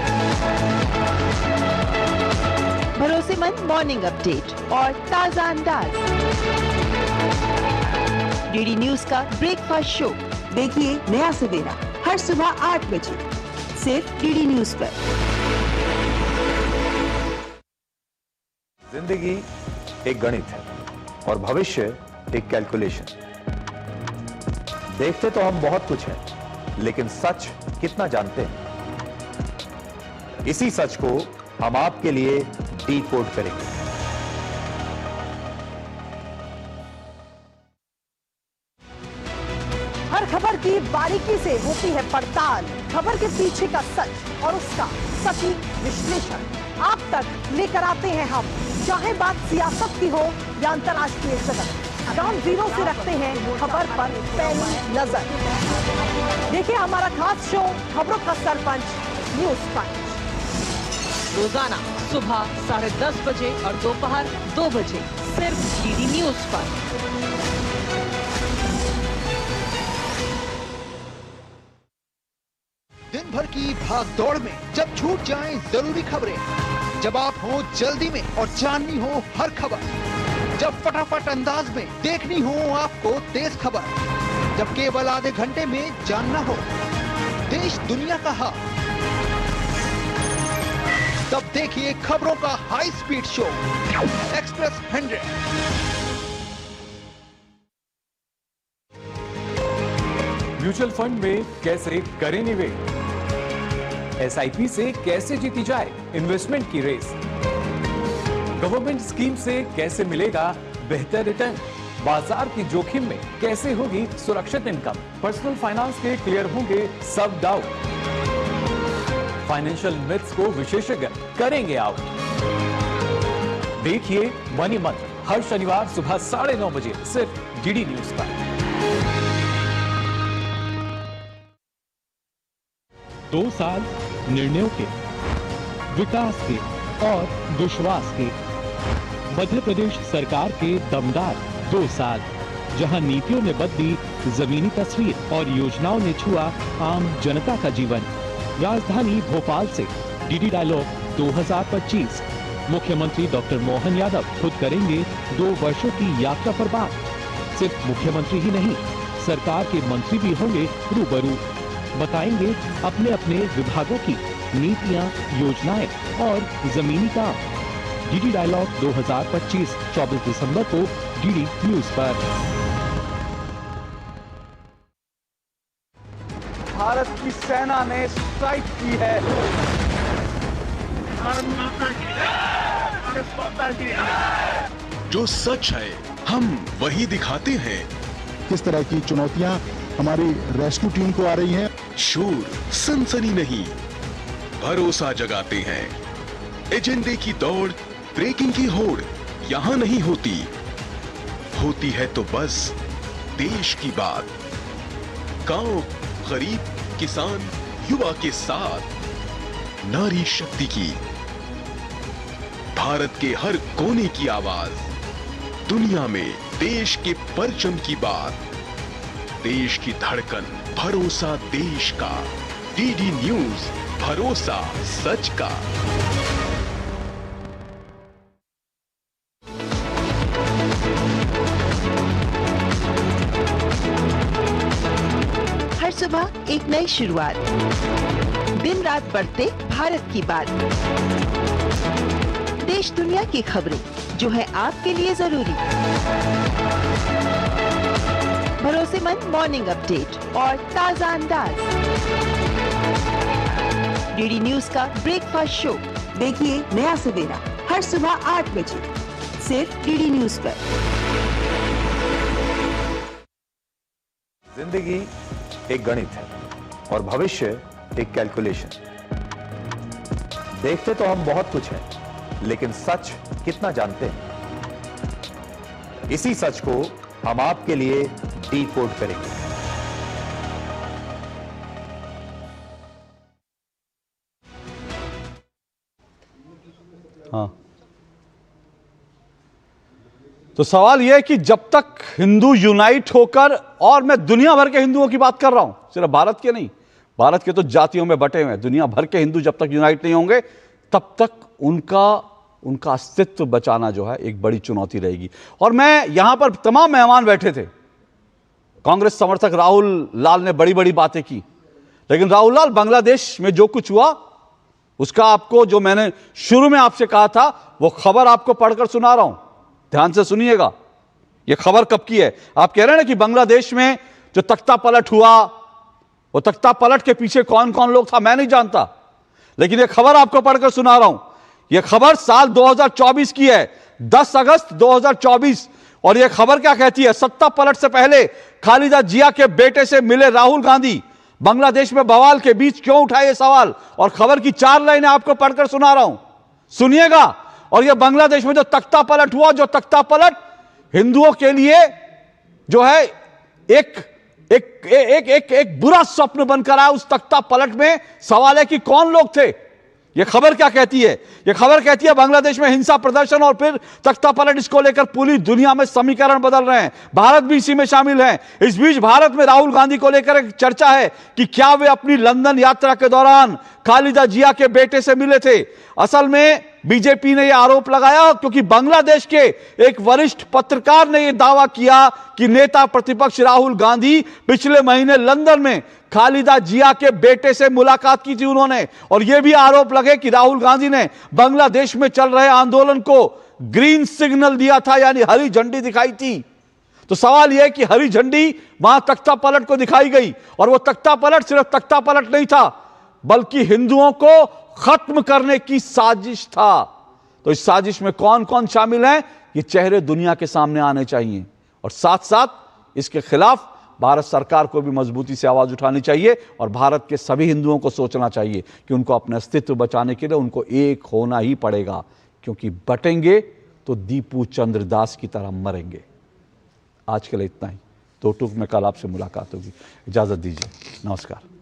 भरोसेमंद मॉर्निंग अपडेट और ताजा अंदाज। डीडी न्यूज का ब्रेकफास्ट शो देखिए नया सवेरा हर सुबह 8 बजे सिर्फ डीडी न्यूज पर। जिंदगी एक गणित है और भविष्य एक कैलकुलेशन। देखते तो हम बहुत कुछ है, लेकिन सच कितना जानते हैं? इसी सच को हम आपके लिए डीकोड करेंगे। हर खबर की बारीकी से होती है पड़ताल, खबर के पीछे का सच और उसका सटीक विश्लेषण आप तक लेकर आते हैं हम। चाहे बात सियासत की हो या अंतर्राष्ट्रीय जगत, ग्राउंड जीरो से रखते हैं खबर पर पहली नजर। देखिए हमारा खास शो खबरों का सरपंच न्यूज पंच, रोजाना सुबह 10:30 बजे और दोपहर 2 बजे सिर्फ डीडी न्यूज पर। दिन भर की भाग दौड़ में जब छूट जाएं जरूरी खबरें, जब आप हो जल्दी में और जाननी हो हर खबर, जब फटाफट अंदाज में देखनी हो आपको तेज खबर, जब केवल आधे घंटे में जानना हो देश दुनिया का हाल, तब देखिए खबरों का high speed show express 100। Mutual fund में कैसे करें निवेश, एसआईपी से कैसे जीती जाए इन्वेस्टमेंट की रेस, गवर्नमेंट स्कीम से कैसे मिलेगा बेहतर रिटर्न, बाजार की जोखिम में कैसे होगी सुरक्षित इनकम, पर्सनल फाइनेंस के क्लियर होंगे सब डाउट, फाइनेंशियल मिथ्स को विशेषज्ञ करेंगे आउट। देखिए मनी मंत्र हर शनिवार सुबह 9:30 बजे सिर्फ डीडी न्यूज पर। 2 साल निर्णयों के, विकास के और विश्वास के। मध्य प्रदेश सरकार के दमदार 2 साल, जहां नीतियों ने बदली जमीनी तस्वीर और योजनाओं ने छुआ आम जनता का जीवन। राजधानी भोपाल से डीडी डायलॉग 2025। मुख्यमंत्री डॉक्टर मोहन यादव खुद करेंगे 2 वर्षों की यात्रा पर बात। सिर्फ मुख्यमंत्री ही नहीं, सरकार के मंत्री भी होंगे रूबरू, बताएंगे अपने अपने विभागों की नीतियां, योजनाएं और जमीनी काम। डीडी डायलॉग 2025 24 दिसंबर को डीडी न्यूज पर। भारत की सेना ने स्ट्राइक की है। जो सच है हम वही दिखाते हैं। किस तरह की चुनौतियां हमारी रेस्क्यू टीम को आ रही हैं। शोर सनसनी नहीं, भरोसा जगाते हैं। एजेंडे की दौड़, ब्रेकिंग की होड़ यहां नहीं होती। होती है तो बस देश की बात। गांव, गरीब, किसान, युवा के साथ नारी शक्ति की, भारत के हर कोने की आवाज, दुनिया में देश के परचम की बात, देश की धड़कन, भरोसा देश का। डीडी न्यूज, भरोसा सच का। हर सुबह एक नई शुरुआत, दिन रात बढ़ते भारत की बात, देश दुनिया की खबरें जो है आपके लिए जरूरी, भरोसेमंद मॉर्निंग अपडेट और ताजा अंदाज। डीडी न्यूज का ब्रेकफास्ट शो देखिए नया सवेरा हर सुबह 8 बजे सिर्फ डीडी न्यूज पर। जिंदगी एक गणित है और भविष्य एक कैलकुलेशन। देखते तो हम बहुत कुछ हैं, लेकिन सच कितना जानते हैं? इसी सच को हम आपके लिए डीकोड करेंगे। हाँ, तो सवाल यह है कि जब तक हिंदू यूनाइट होकर, और मैं दुनिया भर के हिंदुओं की बात कर रहा हूं, सिर्फ भारत के नहीं, भारत के तो जातियों में बटे हुए हैं, दुनिया भर के हिंदू जब तक यूनाइट नहीं होंगे तब तक उनका अस्तित्व बचाना जो है एक बड़ी चुनौती रहेगी। और मैं यहां पर तमाम मेहमान बैठे थे, कांग्रेस समर्थक राहुल लाल ने बड़ी बड़ी बातें की, लेकिन राहुल लाल, बांग्लादेश में जो कुछ हुआ उसका आपको, जो मैंने शुरू में आपसे कहा था, वो खबर आपको पढ़कर सुना रहा हूं, ध्यान से सुनिएगा। यह खबर कब की है? आप कह रहे हैं ना कि बांग्लादेश में जो तख्ता पलट हुआ, वो तख्ता पलट के पीछे कौन कौन लोग था मैं नहीं जानता, लेकिन यह खबर आपको पढ़कर सुना रहा हूं। यह खबर साल 2024 की है, 10 अगस्त 2024। और यह खबर क्या कहती है? सत्ता पलट से पहले खालिदा जिया के बेटे से मिले राहुल गांधी, बांग्लादेश में बवाल के बीच क्यों उठाए सवाल। और खबर की 4 लाइनें आपको पढ़कर सुना रहा हूं, सुनिएगा। और यह बांग्लादेश में जो तख्ता पलट हुआ, जो तख्ता पलट हिंदुओं के लिए जो है एक बुरा स्वप्न बनकर आया, उस तख्ता पलट में सवाल है कि कौन लोग थे। यह खबर क्या कहती है? यह खबर कहती है बांग्लादेश में हिंसा प्रदर्शन और फिर तख्ता पलट, इसको लेकर पूरी दुनिया में समीकरण बदल रहे हैं, भारत भी इसी में शामिल है। इस बीच भारत में राहुल गांधी को लेकर एक चर्चा है कि क्या वे अपनी लंदन यात्रा के दौरान खालिदा जिया के बेटे से मिले थे। असल में बीजेपी ने यह आरोप लगाया क्योंकि बांग्लादेश के एक वरिष्ठ पत्रकार ने यह दावा किया कि नेता प्रतिपक्ष राहुल गांधी पिछले महीने लंदन में खालिदा जिया के बेटे से मुलाकात की थी उन्होंने। और यह भी आरोप लगे कि राहुल गांधी ने बांग्लादेश में चल रहे आंदोलन को ग्रीन सिग्नल दिया था, यानी हरी झंडी दिखाई थी। तो सवाल यह है कि हरी झंडी वहां तख्ता पलट को दिखाई गई, और वो तख्ता पलट सिर्फ तख्ता पलट नहीं था, बल्कि हिंदुओं को खत्म करने की साजिश था। तो इस साजिश में कौन कौन शामिल है, ये चेहरे दुनिया के सामने आने चाहिए, और साथ साथ इसके खिलाफ भारत सरकार को भी मजबूती से आवाज उठानी चाहिए, और भारत के सभी हिंदुओं को सोचना चाहिए कि उनको अपने अस्तित्व बचाने के लिए उनको एक होना ही पड़ेगा, क्योंकि बटेंगे तो दीपू चंद्र दास की तरह मरेंगे। आज के लिए इतना ही, तो टूक में कल आपसे मुलाकात होगी। इजाजत दीजिए, नमस्कार।